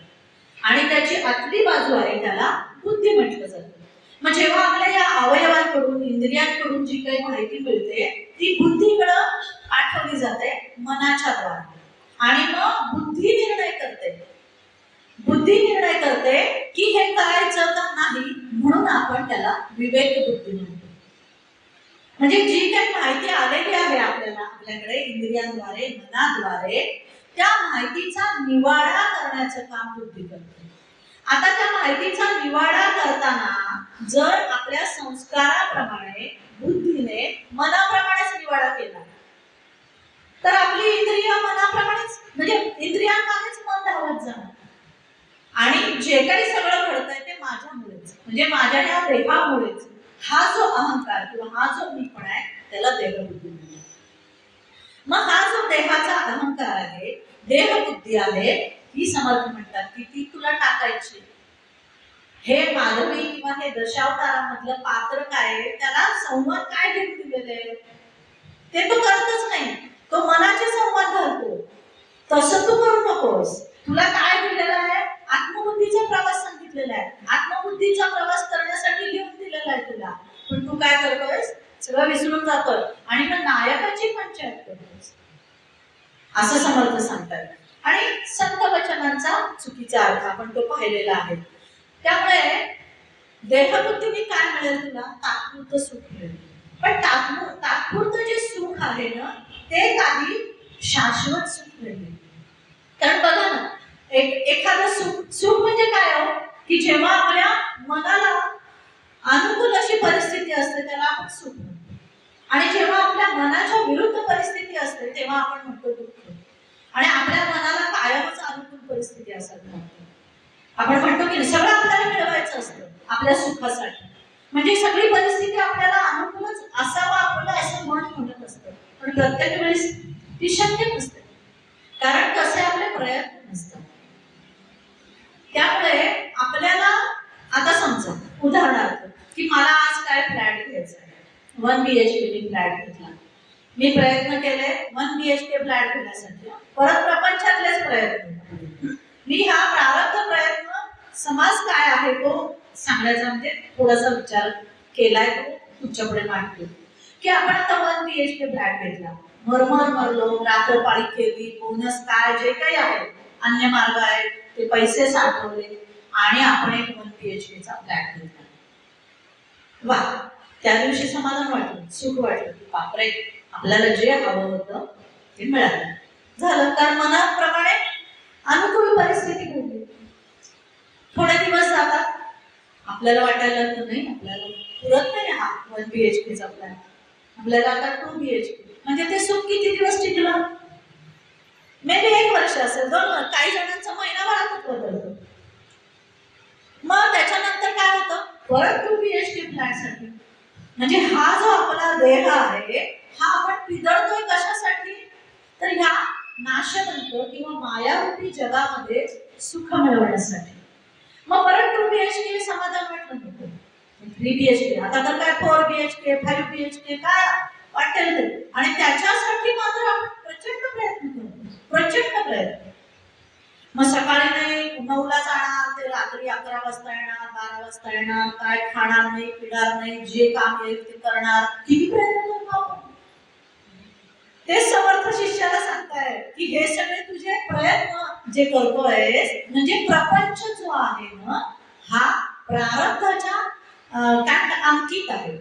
आणि त्याची आतली बाजू आहे त्याला बुद्धी म्हटलं जातं. मग जेव्हा आपल्या या अवयवांकडून इंद्रियांकडून जी काही माहिती मिळते ती बुद्धीकडे पाठवली जाते मनाच्या द्वारे, आणि मग बुद्धी निर्णय करते की हे करायचं का नाही, म्हणून आपण त्याला विवेक बुद्धी म्हणतो. म्हणजे जी काही माहिती आलेली आहे आपल्याकडे इंद्रियांद्वारे मनाद्वारे, त्या माहितीचा निवाडा करण्याचं काम बुद्धी करते. आता त्या माहितीचा निवाडा करताना जर आपल्या संस्काराप्रमाणे बुद्धीने मनाप्रमाणेच निवाडा केला तर आपली इंद्रिय मनाप्रमाणेच म्हणजे इंद्रियांमागेच मन धावत जाणार आणि जे काही सगळं घडतंय ते माझ्यामुळेच म्हणजे माझ्या या देहामुळेच हा जो अहंकार किंवा हा जो मीपणा आहे त्याला देहबुद्धी म्हणतात. मग हा जो देहाचा अहंकार आहे देहबुद्धी आहे ही समर्थ म्हणतात की ती तुला टाकायची. हे माधवी किंवा हे दशावतारामधलं पात्र काय आहे त्याला संवाद काय घेऊन दिलेले ते तो करतच नाही. तो मनाचे संवाद घालतो. तसं तू करू नकोस. तुला काय दिलेलं आहे आत्मबुद्धीचा प्रवास सांगितलेला आहे. आत्मबुद्धीचा प्रवास करण्यासाठी लिहून दिलेला आहे तुला. पण तू काय करतोयस सगळं विसरून जातोय आणि मग नायकाची पंचायत करतोयस असं समर्थ सांगतात. आणि संत वचनांचा चुकीचा अर्थ आपण तो पाहिलेला आहे. त्यामुळे देहबुद्धीने काय मिळेल तुला तात्पुरतं सुख मिळेल. पण तात्पुरतं जे सुख आहे ना ते काही शाश्वत सुख मिळेल. कारण बघा ना एखादं सुख म्हणजे काय हो की जेव्हा आपल्या मनाला अनुकूल अशी परिस्थिती असते त्याला आपण सुख म्हणतो आणि जेव्हा आपल्या मनाच्या विरुद्ध परिस्थिती असते तेव्हा आपण म्हणतो दुःख. आणि आपल्या मनाला कायमच अनुकूल परिस्थिती असावी लागते. आपण म्हणतो की सगळं आपल्याला मिळवायचं असतं आपल्या सुखासाठी म्हणजे सगळी परिस्थिती आपल्याला अनुकूलच असावं आपल्याला असं मन म्हणत असतं. पण प्रत्येक वेळेस ती शक्य नसते कारण तसे आपले प्रयत्न नसतात. त्यामुळे आपल्याला आता समजा उदाहरणार्थ की मला आज काय फ्लॅट घ्यायचा आहे 1 BHK मी फ्लॅट घेतला. मी प्रयत्न केले 1 BHK फ्लॅट घेण्यासाठी परत प्रपंचातलेच प्रयत्न मी हा प्रारब्ध प्रयत्न समाज काय आहे तो सांगण्याचा म्हणजे थोडासा विचार केलाय तो तुमच्यापुढे मांडतो की आपण आता 1 BHK फ्लॅट घेतला मरलो रात्रपाळी केली बोनस काय जे काही आहे अन्य मार्ग आहेत ते पैसे साठवले आणि आपण एक 1 BHKचा फ्लॅट घेतला. वा त्या दिवशी समाधान वाटलं सुख वाटलं की बापरे आपल्याला जे हवं होतं ते मिळालं झालं. कारण मनाप्रमाणे अनुकूल परिस्थिती घडली. थोडे दिवस जातात आपल्याला वाटायला लागतं नाही आपल्याला पुरत नाही हा 1 BHKचा फ्लॅट आपल्याला आता 2 BHK म्हणजे ते सुख किती दिवस टिकलं मे बी 1 वर्ष असेल 2 वर्ष काही जणांचं महिनाभरातच बदलतं. मग त्याच्यानंतर काय होतं परत 2 BHK फ्लॅट साठी म्हणजे हा जो आपला देह आहे हा आपण पिदळतोय कशासाठी तर ह्या नाशवंत किंवा मायारूपी जगामध्ये सुख मिळवण्यासाठी. मग परत 2 BHK समाधान वाटलं नको 3 BHK आता तर काय 4 BHK 5 BHK काय वाटेल ते आणि त्याच्यासाठी मात्र आपण प्रचंड प्रयत्न करतो प्रचंड प्रयत्न. मग सकाळी नाही 9ला जाणार ते रात्री 11 वाजता येणार 12 वाजता येणार काय खाणार नाही पिणार नाही जे काम येईल ते करणार किती प्रयत्न करतो आपण. ते समर्थ शिष्याला सांगताय की हे सगळे तुझे प्रयत्न जे करतोयस म्हणजे प्रपंच जो आहे ना हा प्रारब्धाच्या काय अंकित आहे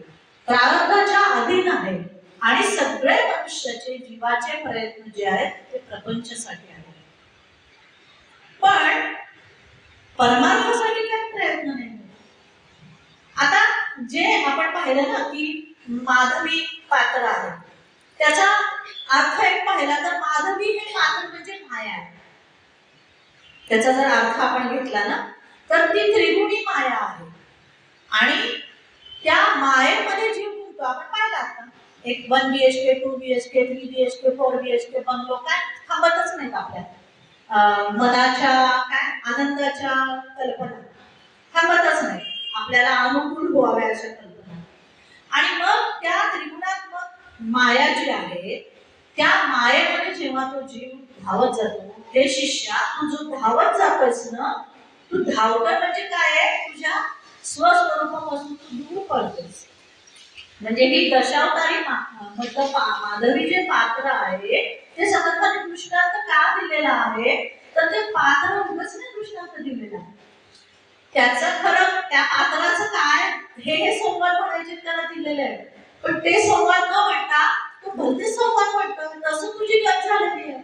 प्रारब्धाच्या अधीन आहे आणि सगळे मनुष्याचे जीवाचे प्रयत्न जे आहेत ते प्रपंचासाठी आहेत. पण परमार्थासाठी काही प्रयत्न नाही. आता जे आपण पाहिलं ना की माधवी पात्र आहे त्याचा अर्थ एक पाहिला तर माधवी हे पात्र म्हणजे माया आहे. त्याचा जर अर्थ आपण घेतला ना तर ती त्रिगुणी माया आहे आणि त्या मायेमध्ये जीव गुंततो. आपण पाहिलं आता एक 1 BHK 2 BHK 3 BHK 4 BHK bungalow काय थांबतच नाहीत आपल्या मनाच्या काय आनंदाच्या कल्पना थांबतच नाही आपल्याला अनुकूल व्हाव्या अशा कल्पना. आणि मग त्या त्रिगुणात्मक माया जी आहे त्या मायेमध्ये जेव्हा तो जीव धावत जातो हे शिष्या तू जो धावत जातोस ना तू धावतोय म्हणजे काय आहे तुझ्या स्वस्वरूपापासून तू दूर पडतोस. म्हणजे ही दशावतारी माधवी जे पात्र आहे ते समर्थाने दृष्टांत का दिलेला आहे तर ते पात्र उगाच नाही दृष्टांत दिलेला आहे. त्याचं खरं त्या पात्राचं काय हे संवाद म्हणायचे त्याला दिलेले आहे. पण ते संवाद न म्हणता तो भलते संवाद म्हणतो तसं तुझी गत झालेली आहे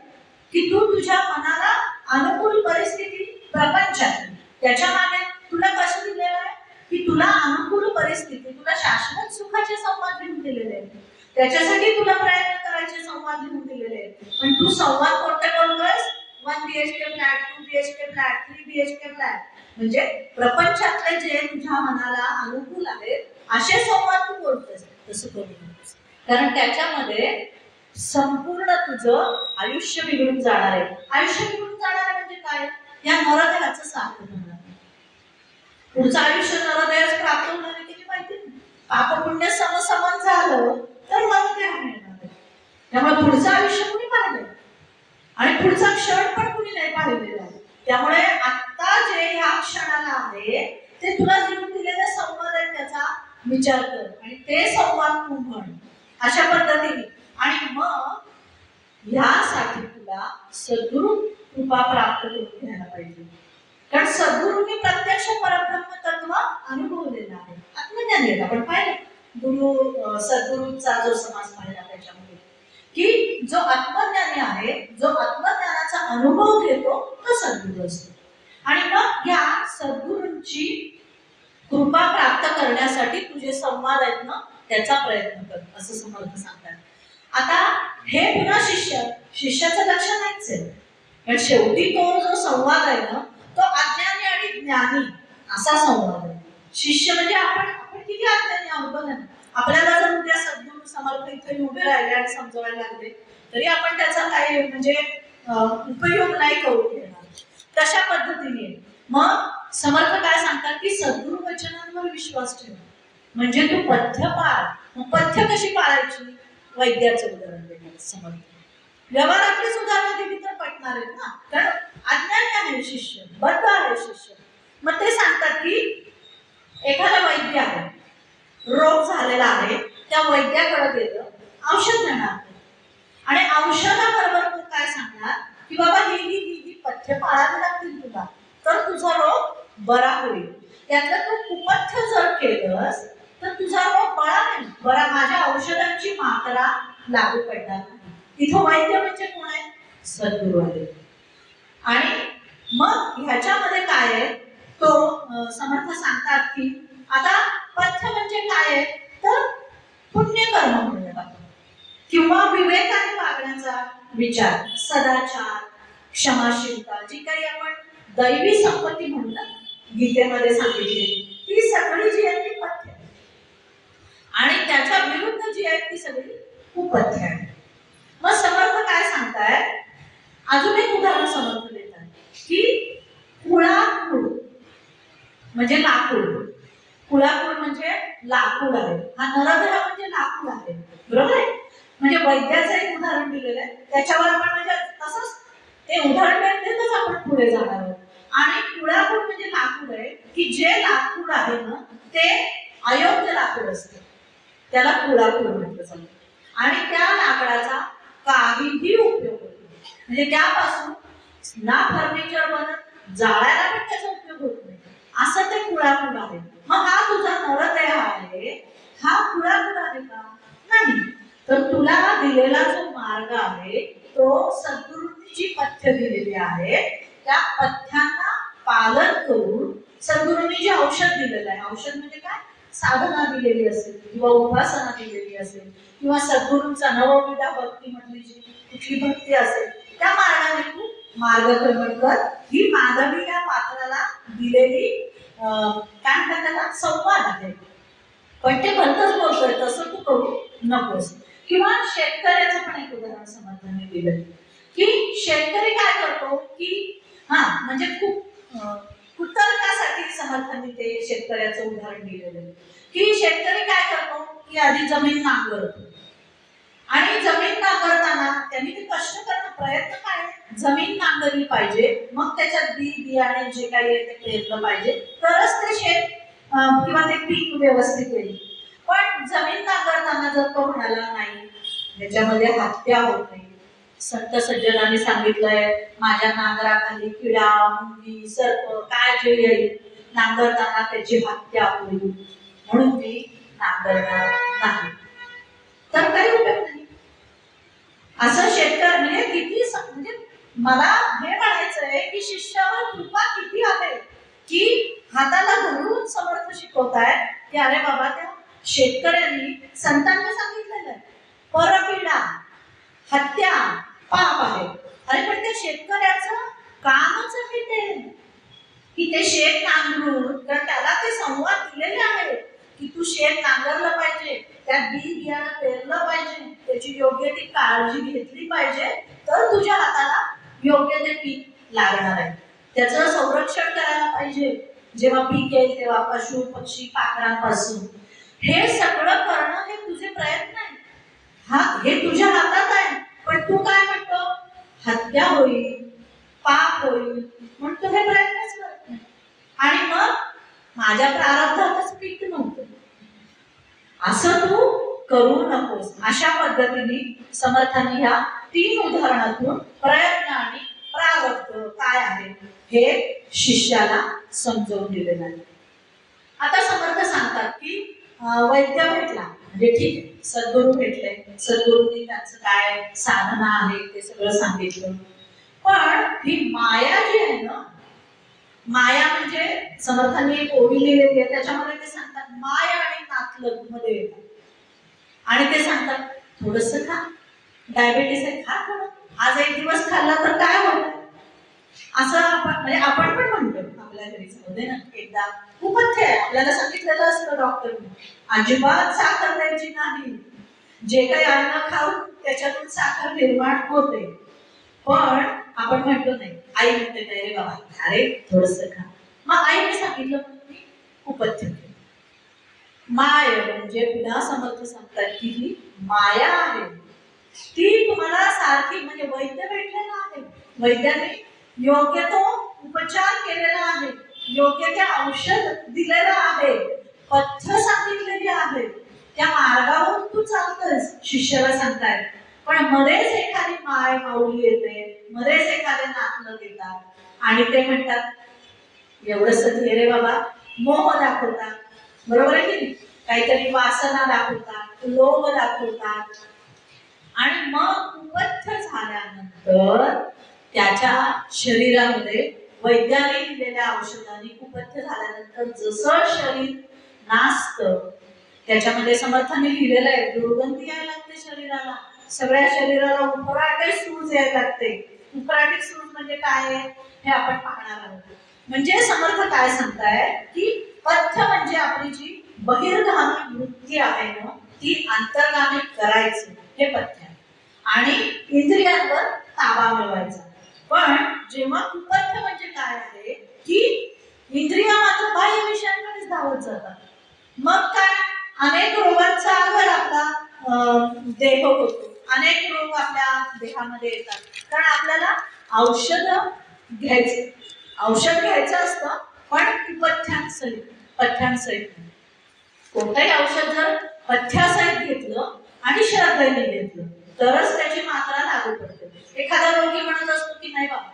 की तू तुझ्या मनाला अनुकूल परिस्थिती प्रपंचात त्याच्या मागे तुला कसं दिलेलं आहे की तुला अनुकूल परिस्थिती, तुला शाश्वत सुखाचे संवाद लिहून दिलेले आहेत, त्याच्यासाठी तुला प्रयत्न करायचे संवाद लिहून दिलेले आहेत. पण तू संवाद कोणते बोलतोयस? 1 BHK flat, 2 BHK flat, 3 BHK flat, म्हणजे प्रपंचातले जे तुझ्या मनाला अनुकूल आहेत असे संवाद तू बोलतोयस. तसं करू नकोस, कारण त्याच्यामध्ये संपूर्ण तुझं आयुष्य बिघडून जाणार आहे. आयुष्य बिघडून जाणार आहे म्हणजे काय? या नरदेहाचं सार्थ होणार नाही. पुढचं आयुष्य नरदेहास प्राप्त होणार आहे किती माहिती नाही. पाप पुण्य समसमान झालं तर नरदेह मिळणार आहे. त्यामुळे पुढचं आयुष्य कुणी पाहिलं आणि पुढचा क्षण पण कुणी नाही पाहिलेला आहे. त्यामुळे आता जे ह्या क्षणाला आहे ते तुला लिहून दिलेले संवाद आहेत, त्याचा विचार कर आणि ते संवाद तू म्हण अशा पद्धतीने. आणि मग ह्यासाठी तुला सद्गुरु कृपा प्राप्त करून घ्यायला पाहिजे, कारण सद्गुरूंनी प्रत्यक्ष परब्रह्म तत्व अनुभवलेलं आहे. आत्मज्ञान येत आपण पाहिलं गुरु सद्गुरूंचा जो समास पाहिला त्याच्यामध्ये की जो आत्मज्ञानी आहे, जो आत्मज्ञानाचा अनुभव घेतो तो सद्गुरू असतो. आणि मग या सद्गुरूंची कृपा प्राप्त करण्यासाठी तुझे संवाद आहेत ना त्याचा प्रयत्न कर, असं समर्थ सांगतात. आता हे पुन्हा शिष्याचं लक्ष नाहीच आहे, कारण शेवटी तो जो संवाद आहे ना तो अज्ञानी आणि ज्ञानी असा संवाद आहे. शिष्य म्हणजे आपण किती अज्ञानी आहोत बघा ना. आपल्याला जर उद्या सद्गुरू समर्थ इथे उभे राहिले आणि समजवायला लागले तरी आपण त्याचा काही म्हणजे उपयोग नाही करू घेणार. तशा पद्धतीने मग समर्थ काय सांगतात की सद्गुरू वचनांवर विश्वास ठेव, म्हणजे तू पथ्य पाळ. मग पथ्य कशी पाळायची? वैद्याचं उदाहरण देतात समर्थ. व्यवहारातली सुधारणा दिली तर पटणार आहेत ना, कारण अज्ञानी आहे शिष्य, बद्ध आहे शिष्य. मग ते सांगतात की एखादा वैद्य आहे, रोग झालेला आहे, त्या वैद्याकडे गेलं, औषध देणार आणि औषधाबरोबर तो काय सांगणार की बाबा ही पथ्य पाळावी लागतील तुला तर तुझा रोग बरा होईल. त्यातलं तू कुपथ्य जर केलंस तर तुझा रोग बरा नाही, बरा माझ्या औषधांची मात्रा लागू पडणार नाही. इथं वैद्य म्हणजे कोण आहे? सद्गुरू आहे. आणि मग ह्याच्यामध्ये काय आहे तो समर्थ सांगतात की आता पथ्य म्हणजे काय आहे तर पुण्यकर्म म्हणूयात आपण, किंवा विवेकाने वागण्याचा विचार, सदाचार, क्षमाशीलता, जी काही आपण दैवी संपत्ती म्हणतात गीतेमध्ये सांगितली ती सगळी जी आहे ती पथ्य आहे. आणि त्याच्या विरुद्ध जी आहे ती सगळी कुपथ्य आहे. मग समर्थ काय सांगताय? अजून एक उदाहरण समर्थ देतात की कुळाकुळ म्हणजे लाकूड. कुळाकुळ म्हणजे लाकूड आहे. हा नरदेह म्हणजे लाकूड आहे, बरोबर आहे. म्हणजे वैद्याचं एक उदाहरण दिलेलं आहे, त्याच्यावर आपण म्हणजे तसंच ते उदाहरण देतच आपण पुढे जाणार आहोत. आणि कुळाकुळ म्हणजे लाकूड आहे की जे लाकूड आहे ना ते अयोग्य लाकूड असतं, त्याला कुळाकुळ म्हटलं जातं. आणि त्या लाकडाचा काहीही उपयोग होत नाही, म्हणजे त्यापासून ना फर्निचर बनत, जाळायला पण त्याचा उपयोग होत नाही, असं ते कुळाकुळ आहे. मग हा तुझा नरदेह आहे, हा कुळाकुळ आहे का? नाही. तर तुला दिलेला जो मार्ग आहे तो सद्गुरूंनी जी पथ्य दिलेली आहे त्या पथ्यांना पालन करून सद्गुरूंनी जे औषध दिलेलं आहे, औषध म्हणजे काय? साधना दिलेली असेल किंवा उपासना दिलेली असेल किंवा सद्गुरूंचा नवविधा भक्ती मधली जी कुठली भक्ती असेल त्या मार्गाने तू मार्गक्रमण कर. ही माधवी या पात्राला दिलेली काय म्हणतात त्याला संवाद आहे. पण ते भलतच बोलतोय तसं तू करू नकोस. किंवा शेतकऱ्याचं पण एक उदाहरण समर्थांनी दिलं की शेतकरी काय करतो की म्हणजे खूप कुतर्कासाठी समर्थांनी ते शेतकऱ्याचं उदाहरण दिलेलं की शेतकरी काय करतो की आधी जमीन नांगरतो आणि जमीन नांगरताना त्यांनी ते कष्ट करणं प्रयत्न काय जमीन नांगरली पाहिजे, मग त्याच्यात बियाणे जे काही आहे ते पेरलं पाहिजे तरच ते शेत किंवा ते पीक व्यवस्थित येईल. पण जमीन नांगरताना जर तो म्हणाला नाही त्याच्यामध्ये हत्या होत नाही, संत सज्जनांनी सांगितलंय माझ्या नांगराखाली किडा मुंगी सर्प काय जे येईल नांगरताना त्याची हत्या होईल म्हणून मी नांगरणार नाही, तर काही उपयोग नाही. असं शेतकरी म्हणजे किती म्हणजे मला हे म्हणायचं आहे की शिष्यावर कृपा किती आहे की हाताला धरून समर्थ शिकवताय की अरे बाबा त्या शेतकऱ्यांनी संतांनी सांगितलेलं आहे परपीडा हत्या पाप आहे. अरे पण त्या शेतकऱ्याचं कामच आहे ते की ते शेत नांगरून, कारण त्याला ते संवाद दिलेले आहे की तू शेत नांगरलं पाहिजे, त्यात बी बियाणं पेरलं पाहिजे, त्याची योग्य ती काळजी घेतली पाहिजे, तर तुझ्या हाताला योग्य ते पीक लागणार आहे. त्याचं संरक्षण करायला पाहिजे जेव्हा पीक येईल तेव्हा पशु पक्षी पाखरांपासून. हे सगळं करणं हे तुझे प्रयत्न आहे, हा हे तुझ्या हातात आहे. पण तू काय म्हणतो हत्या होईल पाप होईल म्हणून तू हे प्रयत्नच करत नाही. आणि मग माझ्या प्रारब्धातच पीक नव्हतं असं तू करू नकोस. अशा पद्धतीने समर्थांनी ह्या 3 उदाहरणातून प्रयत्न आणि प्रारब्ध काय आहे हे शिष्याला समजावून दिलेलं आहे. आता समर्थ सांगतात की वैद्य भेटला म्हणजे ठीक आहे, सद्गुरू भेटले, सद्गुरूंनी त्यांचं काय साधना आहे ते सगळं सांगितलं. पण ही माया जी आहे ना, माया म्हणजे समर्थांनी एक ओवी लिहिलेली आहे, त्याच्यामध्ये ते सांगतात माया आणि नातलग मध्ये येतात आणि ते सांगतात थोडस खा, डायबेटीस आहे खा थोडं, आज एक दिवस खाल्ला तर काय होतं. असं आपण म्हणजे आपण पण म्हणतो आपल्या घरी होते ना, एकदा उपथ्य आहे आपल्याला सांगितलेलं असतं डॉक्टरने अजिबात साखर द्यायची नाही, जे काही अन्न खाऊन त्याच्यातून साखर निर्माण होते. पण आपण म्हणतो नाही, आई म्हणते नाही रे बाबा अरे थोडस खा, मग आईने सांगितलं म्हणून मी उपथ्य केलं. माय म्हणजे पुन्हा समर्थ सांगतात की ही माया आहे, ती तुम्हाला सारखी म्हणजे वैद्य भेटलेला आहे, वैद्याने योग्य तो उपचार केलेला आहे, योग्य ते औषध दिलेलं आहे, पथ्य सांगितलेली आहे, त्या मार्गावरून तू चालतोस शिष्याला सांगताय. पण मध्येच एखादी माय माऊली येते, मध्येच एखादे नातलग येतात आणि ते म्हणतात एवढंच घे रे बाबा, मोह दाखवतात, बरोबर आहे की नाही, काहीतरी वासना दाखवतात, लोभ दाखवतात. आणि मग उपथ्य झाल्यानंतर त्याच्या शरीरामध्ये वैद्याने दिलेल्या औषधाने उपथ्य झाल्यानंतर जसं शरीर नासतं, त्याच्यामध्ये समर्थांनी लिहिलेलं आहे दुर्गंधी यायला लागते शरीराला, सगळ्या शरीराला उफराटे सूज यायला लागते. उफराटे सूज म्हणजे काय हे आपण पाहणार आहोत. म्हणजे समर्थ काय सांगताय की पथ्य म्हणजे आपली जी बहिर्गामी वृत्ती आहे ना ती अंतर्गामी करायची, हे पथ्य आहे आणि इंद्रियांवर ताबा मिळवायचा. पण जेव्हा कुपथ्य म्हणजे काय आहे की इंद्रिया मात्र बाह्य विषयांकडेच धावत जातात. मग काय अनेक रोगांचा आजार आपला देह होतो, अनेक रोग आपल्या देहामध्ये येतात, कारण आपल्याला औषध घ्यायचं असतं पण कुपथ्यांसहित पथ्यांसहित. कोणतंही औषध जर पथ्यासहित घेतलं आणि श्रद्धेने घेतलं तरच त्याची मात्रा लागू पडते. एखादा रोगी म्हणत असतो की नाही बाबा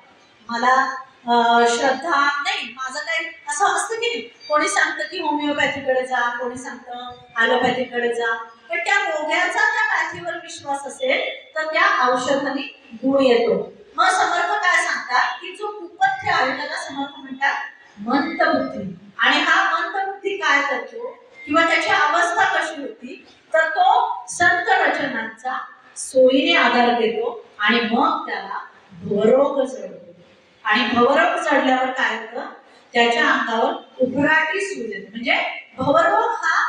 मला श्रद्धा नाही, माझं काही असं असतं की नाही, कोणी सांगतं की होमिओपॅथीकडे जा, कोणी सांगतं ॲलोपॅथीकडे जा, पण त्या रोग्याचा त्या पॅथीवर विश्वास असेल तर त्या औषधाने गुण येतो. मग समर्थ काय सांगतात की जो कुपथ्य आहे त्याला समर्थ म्हणतात मंदबुद्धी. आणि हा मंदबुद्धी काय करतो किंवा त्याची अवस्था कशी होती तर तो संत रचनांचा सोयीने आधार देतो आणि मग त्याला भवरोग चढतो. आणि भवरोग चढल्यावर काय होतं त्याच्या अंगावर उभराटी सूज येते. म्हणजे भवरोग हा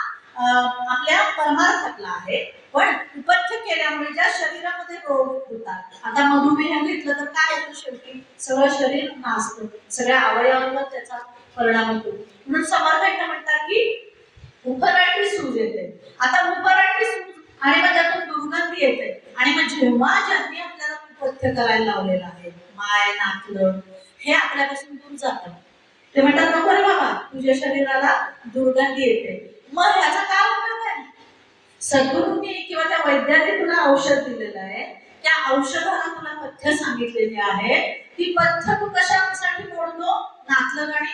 आपल्या परमार्थातला आहे, पण उपथ्य केल्यामुळे ज्या शरीरामध्ये रोग होतात, आता मधुमेह घेतलं तर काय होतं शेवटी सगळं शरीर नासतं, सगळ्या अवयवांवर त्याचा परिणाम होतो. म्हणून समर्थ एकदा म्हणतात की उभराटी सूज येते. आता उभराटी सूज आणि मग त्यातून दुर्गंधी येते आणि मग जेव्हा ज्यांनी आपल्याला कुपथ्य करायला लावलेलं आहे माय नातलं हे आपल्यापासून दूर जातात, ते म्हणतात नको रे बाबा तुझ्या शरीराला दुर्गंधी येते. मग ह्याचा काय उपयोग आहे? सद्गुरूंनी किंवा त्या वैद्याने तुला औषध दिलेलं आहे, त्या औषधाला तुला पथ्य सांगितलेले आहे, ती पथ्य तू कशासाठी मोडतो? नातलग आणि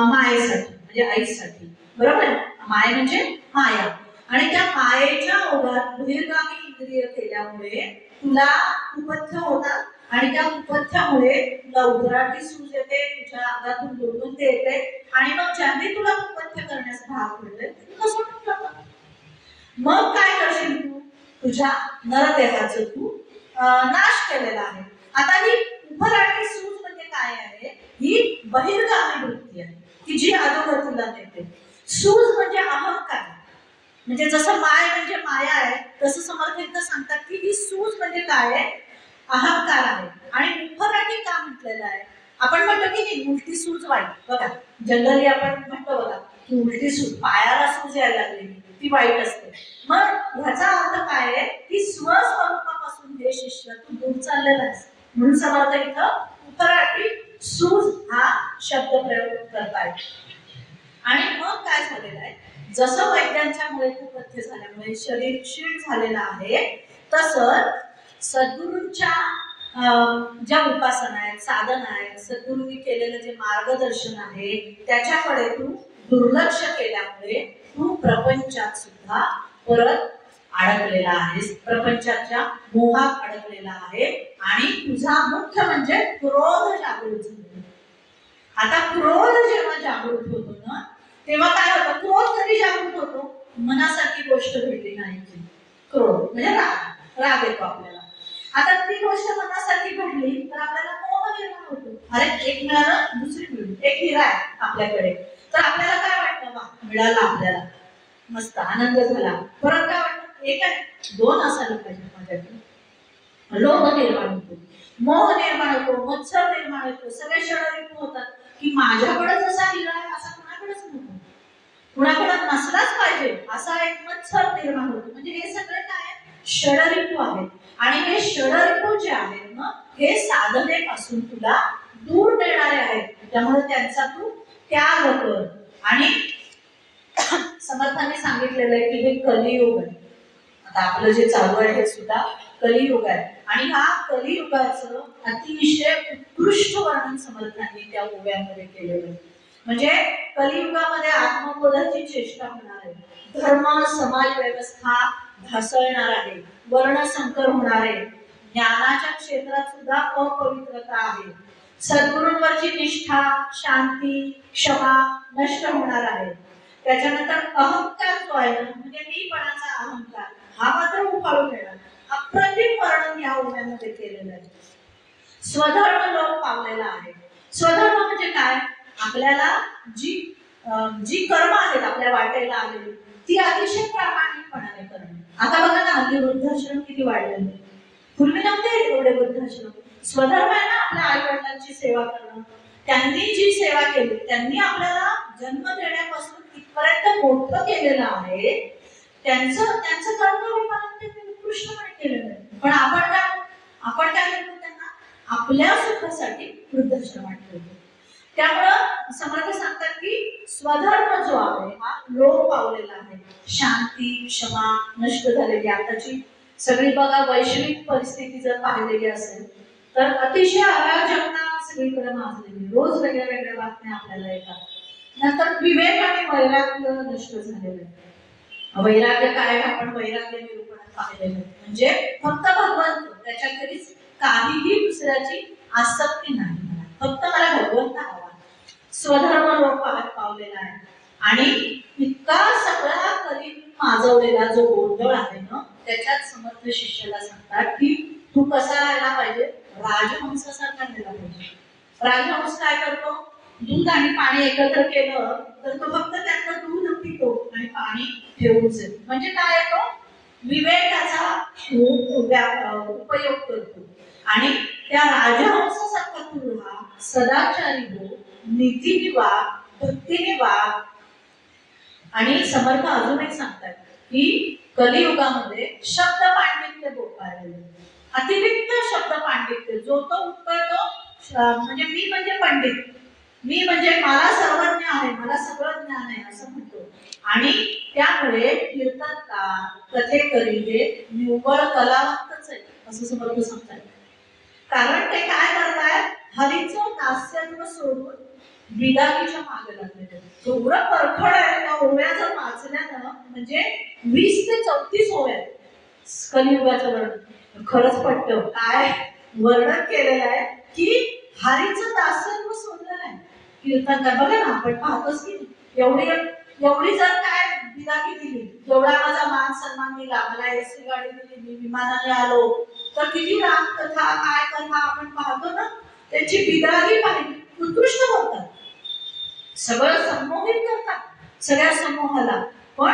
मायेसाठी म्हणजे आईसाठी, बरोबर. माय म्हणजे माया आणि त्या मायेच्या ओघात बहिर्गामी इंद्रिय केल्यामुळे तुला कुपथ्य होतात आणि त्या उपथ्यामुळे लवघराची सूज येते, तुझ्या अंगातून दुर्गंध येते आणि मग ज्यांनी तुला उपथ्य करण्यास भाग पडले तुला सोडून जातात. मग काय करशील तू? तुझ्या नरदेहाचं तू नाश केलेला आहे. आता ही उभराटी सूज म्हणजे काय आहे? ही बहिर्गामी वृत्ती आहे की जी अधोगतीला नेते. सूज म्हणजे अहंकार, म्हणजे जसं माय म्हणजे माया आहे तसं समर्थ एकदा सांगतात की ही सूज म्हणजे काय आहे? अहंकार आहे. आणि उभराटी का म्हटलेलं आहे? आपण म्हणतो की नाही उलटी सूज वाईट, बघा जनरली आपण म्हणतो बघा की उलटी सूज, पायाला सूज यायला लागली ती वाईट असते. मग ह्याचा अर्थ काय आहे की स्वस्वरूपापासून हे शिष्य तू दूर चाललेला आहेस, म्हणून समर्थ इथं उभराटी सूज हा शब्द प्रयोग करतायत. आणि मग काय झालेलं आहे, जसं वैद्यांच्या मुळे कुपथ्य झाल्यामुळे शरीर क्षीण झालेलं आहे, तसं सद्गुरूंच्या ज्या उपासना आहेत, साधना आहेत, सद्गुरूंनी केलेलं जे मार्गदर्शन आहे त्याच्याकडे तू दुर्लक्ष केल्यामुळे तू प्रपंचात सुद्धा परत अडकलेला आहेस, प्रपंचाच्या मोहात अडकलेला आहे. आणि तुझा मुख्य म्हणजे क्रोध जागृत झाला. आता क्रोध जेव्हा जागृत होतो ना तेव्हा काय होतं? क्रोध कधी जागृत होतो? मनासारखी गोष्ट भेटली नाही की क्रोध म्हणजे राग, राग येतो आपल्याला. आता ती गोष्ट मनासारखी घडली तर आपल्याला मोह निर्माण होतो. अरे एक मिळालं दुसरी मिळून, एक हिरा आहे आपल्याकडे, तर आपल्याला काय वाटतं? वा मिळाला आपल्याला, मस्त आनंद झाला. परत काय वाटतं? एक आहे दोन असायला पाहिजे माझ्याकडे. लोभ निर्माण होतो, मोह निर्माण होतो, मत्सर निर्माण होतो, सगळे षडरिपू होतात की माझ्याकडे जसा हिरा आहे असा कुणाकडेच नको, कुणाकडे नसलाच पाहिजे असा एक मत्सर निर्माण होतो. म्हणजे हे सगळे काय षडरिपू आहेत. आणि हे षडरिपू जे आहेत ना हे साधनेपासून तुला दूर नेणारे आहेत, त्यामुळे त्यांचा तू त्याग कर. आणि समर्थांनी सांगितलेलं आहे की हे कलियुग आहे. आता आपलं जे चालू आहे हे सुद्धा कलियुग आहे. आणि हा कलियुगाचं अतिशय उत्कृष्ट वर्णन समर्थांनी त्या ओव्यांमध्ये केलेलं आहे. म्हणजे कलियुगामध्ये आत्मबोधाची चेष्टा होणार आहे, धर्म समाज व्यवस्था ढासळणार आहे, वर्ण संकर होणार आहे, ज्ञानाच्या क्षेत्रात सुद्धा अपवित्रता आहे, सद्गुरूंवरची निष्ठा शांती क्षमा नष्ट होणार आहे. त्याच्यानंतर अहंकार जो आहे म्हणजे मीपणाचा अहंकार हा मात्र उफाळून येणार. अप्रतिम वर्णन या ओव्यांमध्ये केलेलं आहे. स्वधर्म लोप पावलेला आहे. स्वधर्म म्हणजे काय? आपल्याला जी जी कर्म आहेत आपल्या वाटेला आलेली ती अतिशय प्रामाणिकपणाने करणे. आता बघा ना हल्ली वृद्धाश्रम किती वाढलेले, पूर्वी नव्हते एवढे वृद्धाश्रम. स्वधर्म आहे ना आपल्या आई वडिलांची सेवा करणं. त्यांनी जी सेवा केली, त्यांनी आपल्याला जन्म देण्यापासून इथपर्यंत मोठं केलेलं आहे, त्यांचं कर्तव्य पालन त्यांनी उत्कृष्टपणे केलेलं आहे. पण आपण काय करतो? त्यांना आपल्या सुखासाठी वृद्धाश्रमात ठेवतो. त्यामुळं समर्थ सांगतात की स्वधर्म जो आहे हा लोप पावलेला आहे. शांती क्षमा नष्ट झालेली. आताची सगळी बघा वैश्विक परिस्थिती जर पाहिलेली असेल तर अतिशय अराजकता सगळीकडे माजलेली. रोज वेगळ्या वेगळ्या बातम्या आपल्याला येतात. नंतर विवेक आणि वैराग्य नष्ट झालेलं आहे. वैराग्य काय? आपण वैराग्य निरूपणात पाहिलेलं आहे. म्हणजे फक्त भगवंत, त्याच्याकडेच काहीही दुसऱ्याची आसक्ती नाही, फक्त मला भगवंत हवा. स्वधर्म लोप पावलेला आहे. आणि इतका सगळा कलियुग माजवलेला जो गोंधळ आहे ना त्याच्यात समर्थ शिष्याला सांगतात की तू कसा राहायला पाहिजे? राजहंसासारखा राहायला पाहिजे. राजहंस काय करतो? दूध आणि पाणी एकत्र केलं तर तो फक्त त्यातलं दूध पितो आणि पाणी ठेवून देतो. म्हणजे काय येतो? विवेकाचा उपयोग करतो. आणि त्या राजहंसासारखा तू राहा, सदाचारी हो, नीतीने वाग, भक्तीने वाग. आणि समर्थ अजून एक सांगतात की कलियुगामध्ये शब्द पांडित्य बोलपायला, अतिरिक्त शब्द पांडित्य जो तो उत्कळतो. म्हणजे मी म्हणजे पंडित, मी म्हणजे मला सर्वज्ञ आहे, मला सगळं ज्ञान आहे असं म्हणतो. आणि त्यामुळे कीर्तनकार कथेकरी हे निव्वळ कलावंतच आहे असं समर्थ सांगतात. कारण ते काय करतायत? हरीचं दास्यत्व सोडून बिदाकीच्या मागे लागले. एवढं परखड आहे त्या ओव्या जर वाचल्या ना म्हणजे 20 ते 34 ओव्या कलियुगाचं वर्णन. खरंच पटतं काय वर्णन केलेलं आहे की हरीचं दासत्व सोडलं नाही. कीर्तनकार बघा ना, आपण पाहतोच की एवढी जर काय बिदागी दिली, एवढा माझा मान सन्मान दिला, मला एसी गाडी दिली, मी विमानाने आलो, तर किती राम कथा काय कथा आपण पाहतो ना, त्यांची बिदागी पाहिली, उत्कृष्ट होतात, सगळं संमोहित करतात सगळ्या समूहाला, पण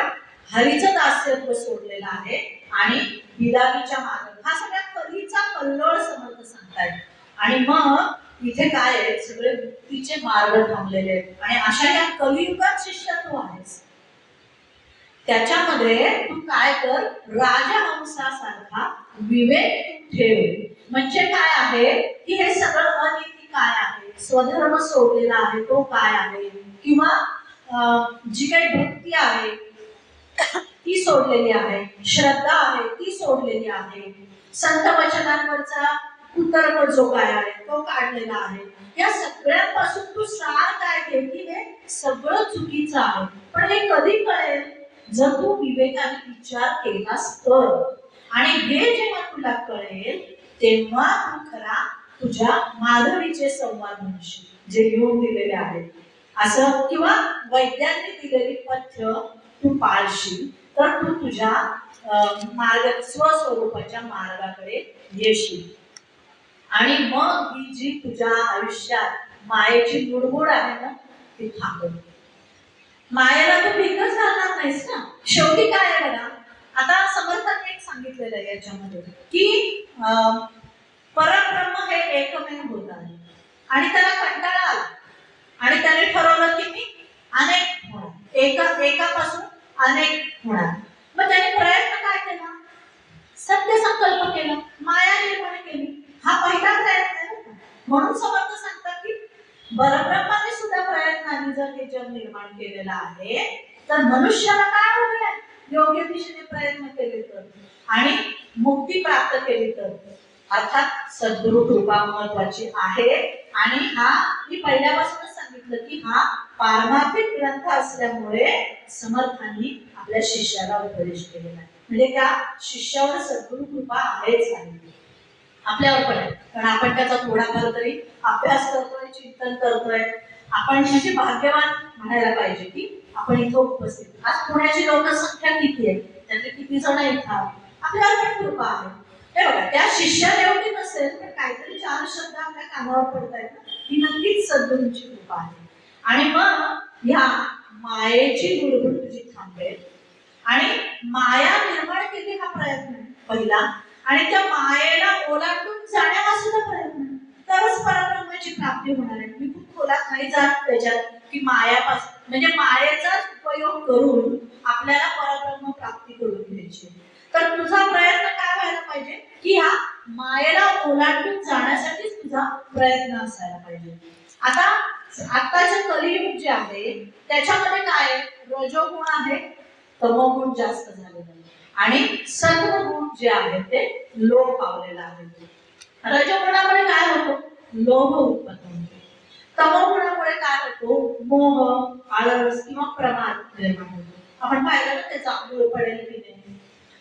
हरीचं दास्यत्व सोडलेलं आहे आणि बिदागीच्या मागे हा सगळ्या कलीचा कल्लोळ समर्थ सांगतायत. आणि मग इथे काय आहे, सगळे मुक्तीचे मार्ग थांबलेले आहेत आणि अशा या कलियुगात शिष्य तू आहेस, त्याच्यामध्ये तू काय कर, राजहंसासारखा विवेक तू ठेव. म्हणजे काय आहे की हे सगळं अनिती काय आहे, स्वधर्म सोडलेला आहे तो काय आहे, किंवा जी काही भक्ती आहे ती सोडलेली आहे, श्रद्धा आहे ती सोडलेली आहे, संत वचनांवरचा उतर्क जो काय आहे तो काढलेला आहे. या सगळ्यांपासून तू सार काय घे की हे सगळं चुकीचं आहे. पण हे कधी कळेल, जर तू विवेकाने विचार केलास तर. आणि हे जेव्हा तुला कळेल तेव्हा तू खरा तुझ्या माधवीचे संवाद म्हणशील जे लिहून दिलेले आहेत असं, किंवा वैद्यांनी दिलेली पथ्य तू पाळशील, तर तू तुझ्या मार्ग स्वस्वरूपाच्या मार्गाकडे येशील. आणि मग ही जी तुझ्या आयुष्यात मायेची लुडबुड आहे ना ती थांबेल. मायेला तू भीकच घालणार नाहीस ना. शेवटी काय आहे बघा, आता समर्थांनी एक सांगितलेलं आहे याच्यामध्ये की परब्रह्म हे एकमेव होत आहे आणि त्याला कंटाळा आला आणि त्याने ठरवलं की मी अनेक होणार, एकापासून अनेक होणार. मग त्याने प्रयत्न काय केला, सत्य संकल्प केला, माया निर्माण केली. हा पहिला प्रयत्न आहे. म्हणून समर्थ सांगतात की परब्रह्माने सुद्धा प्रयत्नाने जर हे जग निर्माण केलेलं आहे, तर मनुष्याला काय होईल, योग्य दिशेने प्रयत्न केले तर आणि मुक्ती प्राप्त केली तर. अर्थात सद्गुरु कृपा महत्वाची आहे. आणि हा मी पहिल्यापासूनच सांगितलं की हा पारमार्थिक ग्रंथ असल्यामुळे समर्थांनी आपल्या शिष्याला उपदेश केलेला आहे. म्हणजे त्या शिष्यावर सद्गुरु कृपा आहेच आहे, आपल्यावर पण आहे. कारण आपण त्याचा थोडाफार तरी अभ्यास करतोय, चिंतन करतोय. आपण म्हणजे भाग्यवान म्हणायला पाहिजे की आपण इथं उपस्थित. आज पुण्याची लोकसंख्या किती आहे, त्यातले किती जण इथं, आपल्यावर पण कृपा आहे. हे बघा, त्या शिष्याला एवढी नसेल पण काहीतरी चार शब्द आपल्या कानावर पडतायत ना, ही नक्कीच सद्गुरूंची कृपा आहे. आणि मग ह्या मायेची गुडगुड तुझी थांबेल आणि माया निर्माण केली हा प्रयत्न पहिला, आणि त्या मायेला ओलांडून जाण्यापासून प्रयत्न, तरच परब्रह्माची प्राप्ती होणार आहे. मी खूप खोलात नाही जात त्याच्यात की मायापासून म्हणजे मायेचाच उपयोग करून आपल्याला परब्रह्म प्राप्ती करून घ्यायची. तर तुझा प्रयत्न काय व्हायला पाहिजे की ह्या मायेला ओलांडून जाण्यासाठीच तुझा प्रयत्न असायला पाहिजे. आताचं कलियुग जे आहे त्याच्यामध्ये काय, रजोगुण आहे, तमोगुण जास्त झालेला आहे आणि सत्वगुण जे आहे ते लोप पावलेला आहे. रजोगुणामुळे काय होतो, लोभ उत्पन्न होतो. तमोगुणामुळे काय होतो, मोह, आळस किंवा प्रमाद निर्माण होतो. आपण पाहिलं ना त्याचा आंघोळ पडेल की नाही,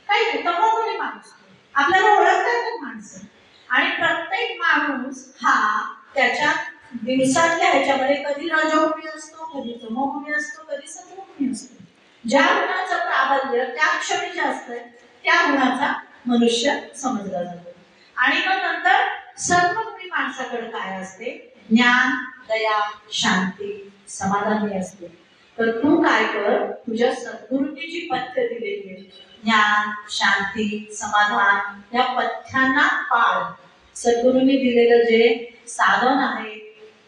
काही नाही, तमोगुणी माणूस आपल्याला ओळखतात माणसं. आणि प्रत्येक माणूस हा त्याच्या दिवसातल्या ह्याच्यामध्ये कधी रजोगुणी असतो, कधी तमोगुणी असतो, कधी सत्वगुणी असतो. ज्या गुणाचं प्राबल्य त्या क्षणी जास्त आहे त्या गुणाचा मनुष्य समजला जातो. आणि मग नंतर सत्वगुणी माणसाकडे काय असते, ज्ञान, दया, शांती, समाधानी असते. तर तू काय कर, तुझ्या सद्गुरूंनी जी पथ्य दिलेली आहे, ज्ञान, शांती, समाधान, या पथ्यांना पाळ. सद्गुरूंनी दिलेलं जे साधन आहे,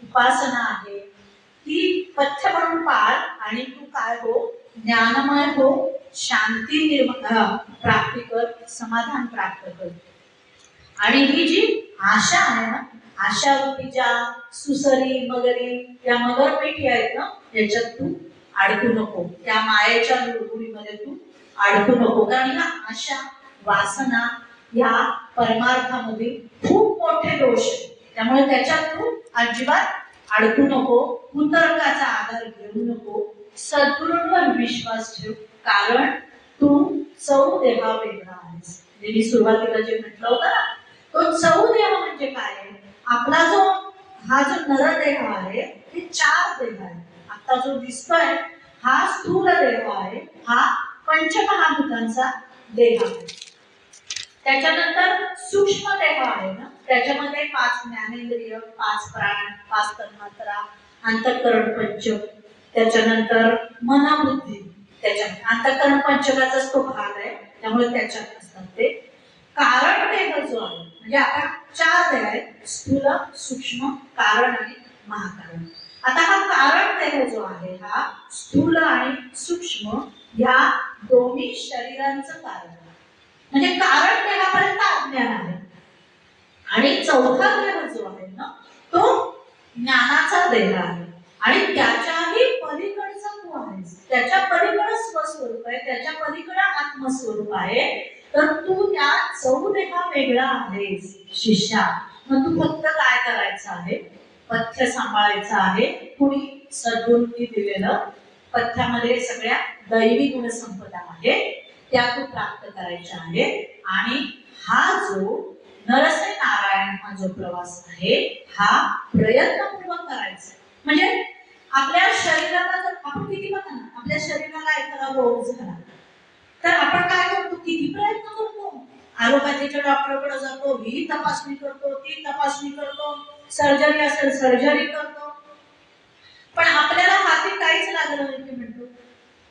उपासना आहे, ती पथ्य म्हणून पाळ आणि तू काय हो, ज्ञानमय हो, शांती निर्माण प्राप्ती कर, समाधान प्राप्त कर. आणि ही जी आशा आहे ना, आशा रूपीच्या सुसरी मगरी या मगरपेठी आहेत ना, याच्यात तू अडकू नको, त्या मायेच्या लुडबुडीमध्ये तू अडकू नको. कारण ह्या आशा वासना ह्या परमार्थामध्ये खूप मोठे दोष आहेत. त्यामुळे त्याच्यात तू अजिबात अडकू नको, कुतर्काचा आधार घेऊ नको, सद्गुरूंवर विश्वास ठेव. कारण तू चौ देहा वेगळा आहेस. मी सुरुवातीला जे म्हटलं होतं ना, तो चौदेह म्हणजे काय? आपला जो हा जो नरदेह आहे हे 4 देह आहे. आता जो दिसतोय हा स्थूल देह आहे, हा पंचमहाभूतांचा देह आहे. त्याच्यानंतर सूक्ष्म देह आहे ना, त्याच्यामध्ये 5 ज्ञानेंद्रिय, 5 प्राण, 5 तन्मात्रा, अंतःकरण पंचक, त्याच्यानंतर मन बुद्धी, त्याच्यात अंतःकरण पंचकाचाच तो भाग आहे, त्यामुळे त्याच्यात असतात ते. कारण देह जो आहे म्हणजे आपण 4 देह आहेत, स्थूल, सूक्ष्म, कारण आणि महाकारण. आता हा कारण देह जो आहे हा स्थूल आणि सूक्ष्म या दोन्ही शरीरांचं कारण आहे. म्हणजे कारण देहापर्यंत अज्ञान आहे. आणि चौथा देह जो आहे ना तो ज्ञानाचा देह आहे आणि त्याच्याही पलीकडचा तो आहे, त्याच्या पलीकडे स्वस्वरूप आहे, त्याच्या पलीकडे आत्मस्वरूप आहे. तर तू त्या चौदेहा वेगळा आहेस शिष्या. मग तू फक्त काय करायचं आहे? पथ्य सांभाळायचं आहे. कुणी सद्गुरूंनी दिलेलं पथ्यामध्ये सगळ्या दैवी गुणसंपदा आहे त्या तू प्राप्त करायच्या आहे. आणि हा जो नरसे नारायण हा जो प्रवास आहे हा प्रयत्नपूर्वक करायचा. म्हणजे आपल्या शरीराला जर आपण किती बघा ना, आपल्या शरीराला एखादा रोग झाला तर आपण काय करतो? किती प्रयत्न करतो, ॲलोपॅथीच्या डॉक्टरकडे जातो, ही तपासणी करतो, ती तपासणी करतो, सर्जरी असेल सर्जरी करतो, पण आपल्याला हाती काहीच लागलं नाही की म्हणतो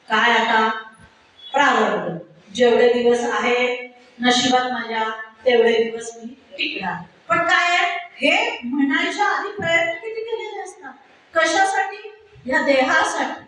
काय आता प्रारब्ध, जेवढे दिवस आहे नशिबात माझ्या तेवढे दिवस मी टिकणार. पण काय आहे हे म्हणायच्या आधी प्रयत्न किती केलेले असतात. कशासाठी? या देहासाठी.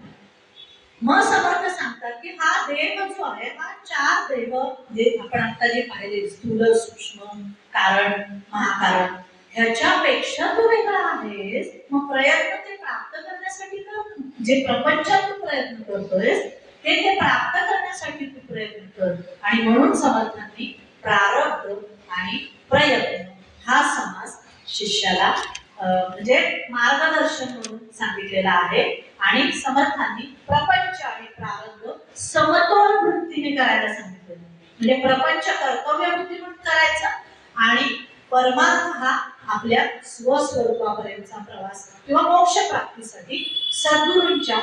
मग समर्थ सांगतात की हा देह जो आहे हा 4 देह जे आपण आता जे पाहिले स्थूल, सूक्ष्म, कारण, महाकारण, ह्याच्यापेक्षा तू वेगळा आहेस. मग प्रयत्न ते प्राप्त करण्यासाठी कर. जे प्रपंचात तू प्रयत्न करतोयस ते प्राप्त करण्यासाठी तू प्रयत्न कर. आणि म्हणून समर्थांनी प्रारब्ध आणि प्रयत्न हा समास शिष्याला म्हणजे मार्गदर्शन म्हणून सांगितलेला आहे. आणि समर्थांनी प्रपंच आणि प्रारब्ध समतोल वृत्तीने करायला सांगितलेलं. म्हणजे प्रपंच कर्तव्य वृत्ती म्हणून करायचा आणि परमार्थ हा आपल्या स्वस्वरूपापर्यंतचा प्रवास किंवा मोक्ष प्राप्तीसाठी सद्गुरूंच्या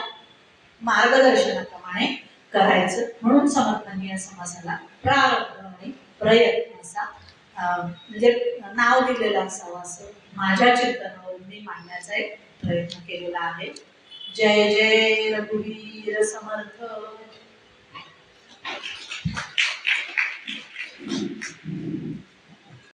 मार्गदर्शनाप्रमाणे करायचं. म्हणून समर्थांनी या समासाला प्रारब्ध आणि प्रयत्न असा म्हणजे नाव दिलेलं असावं असं माझ्या चिंतनावरून मी मांडण्याचा एक प्रयत्न केलेला आहे. जय जय रघुवीर समर्थ.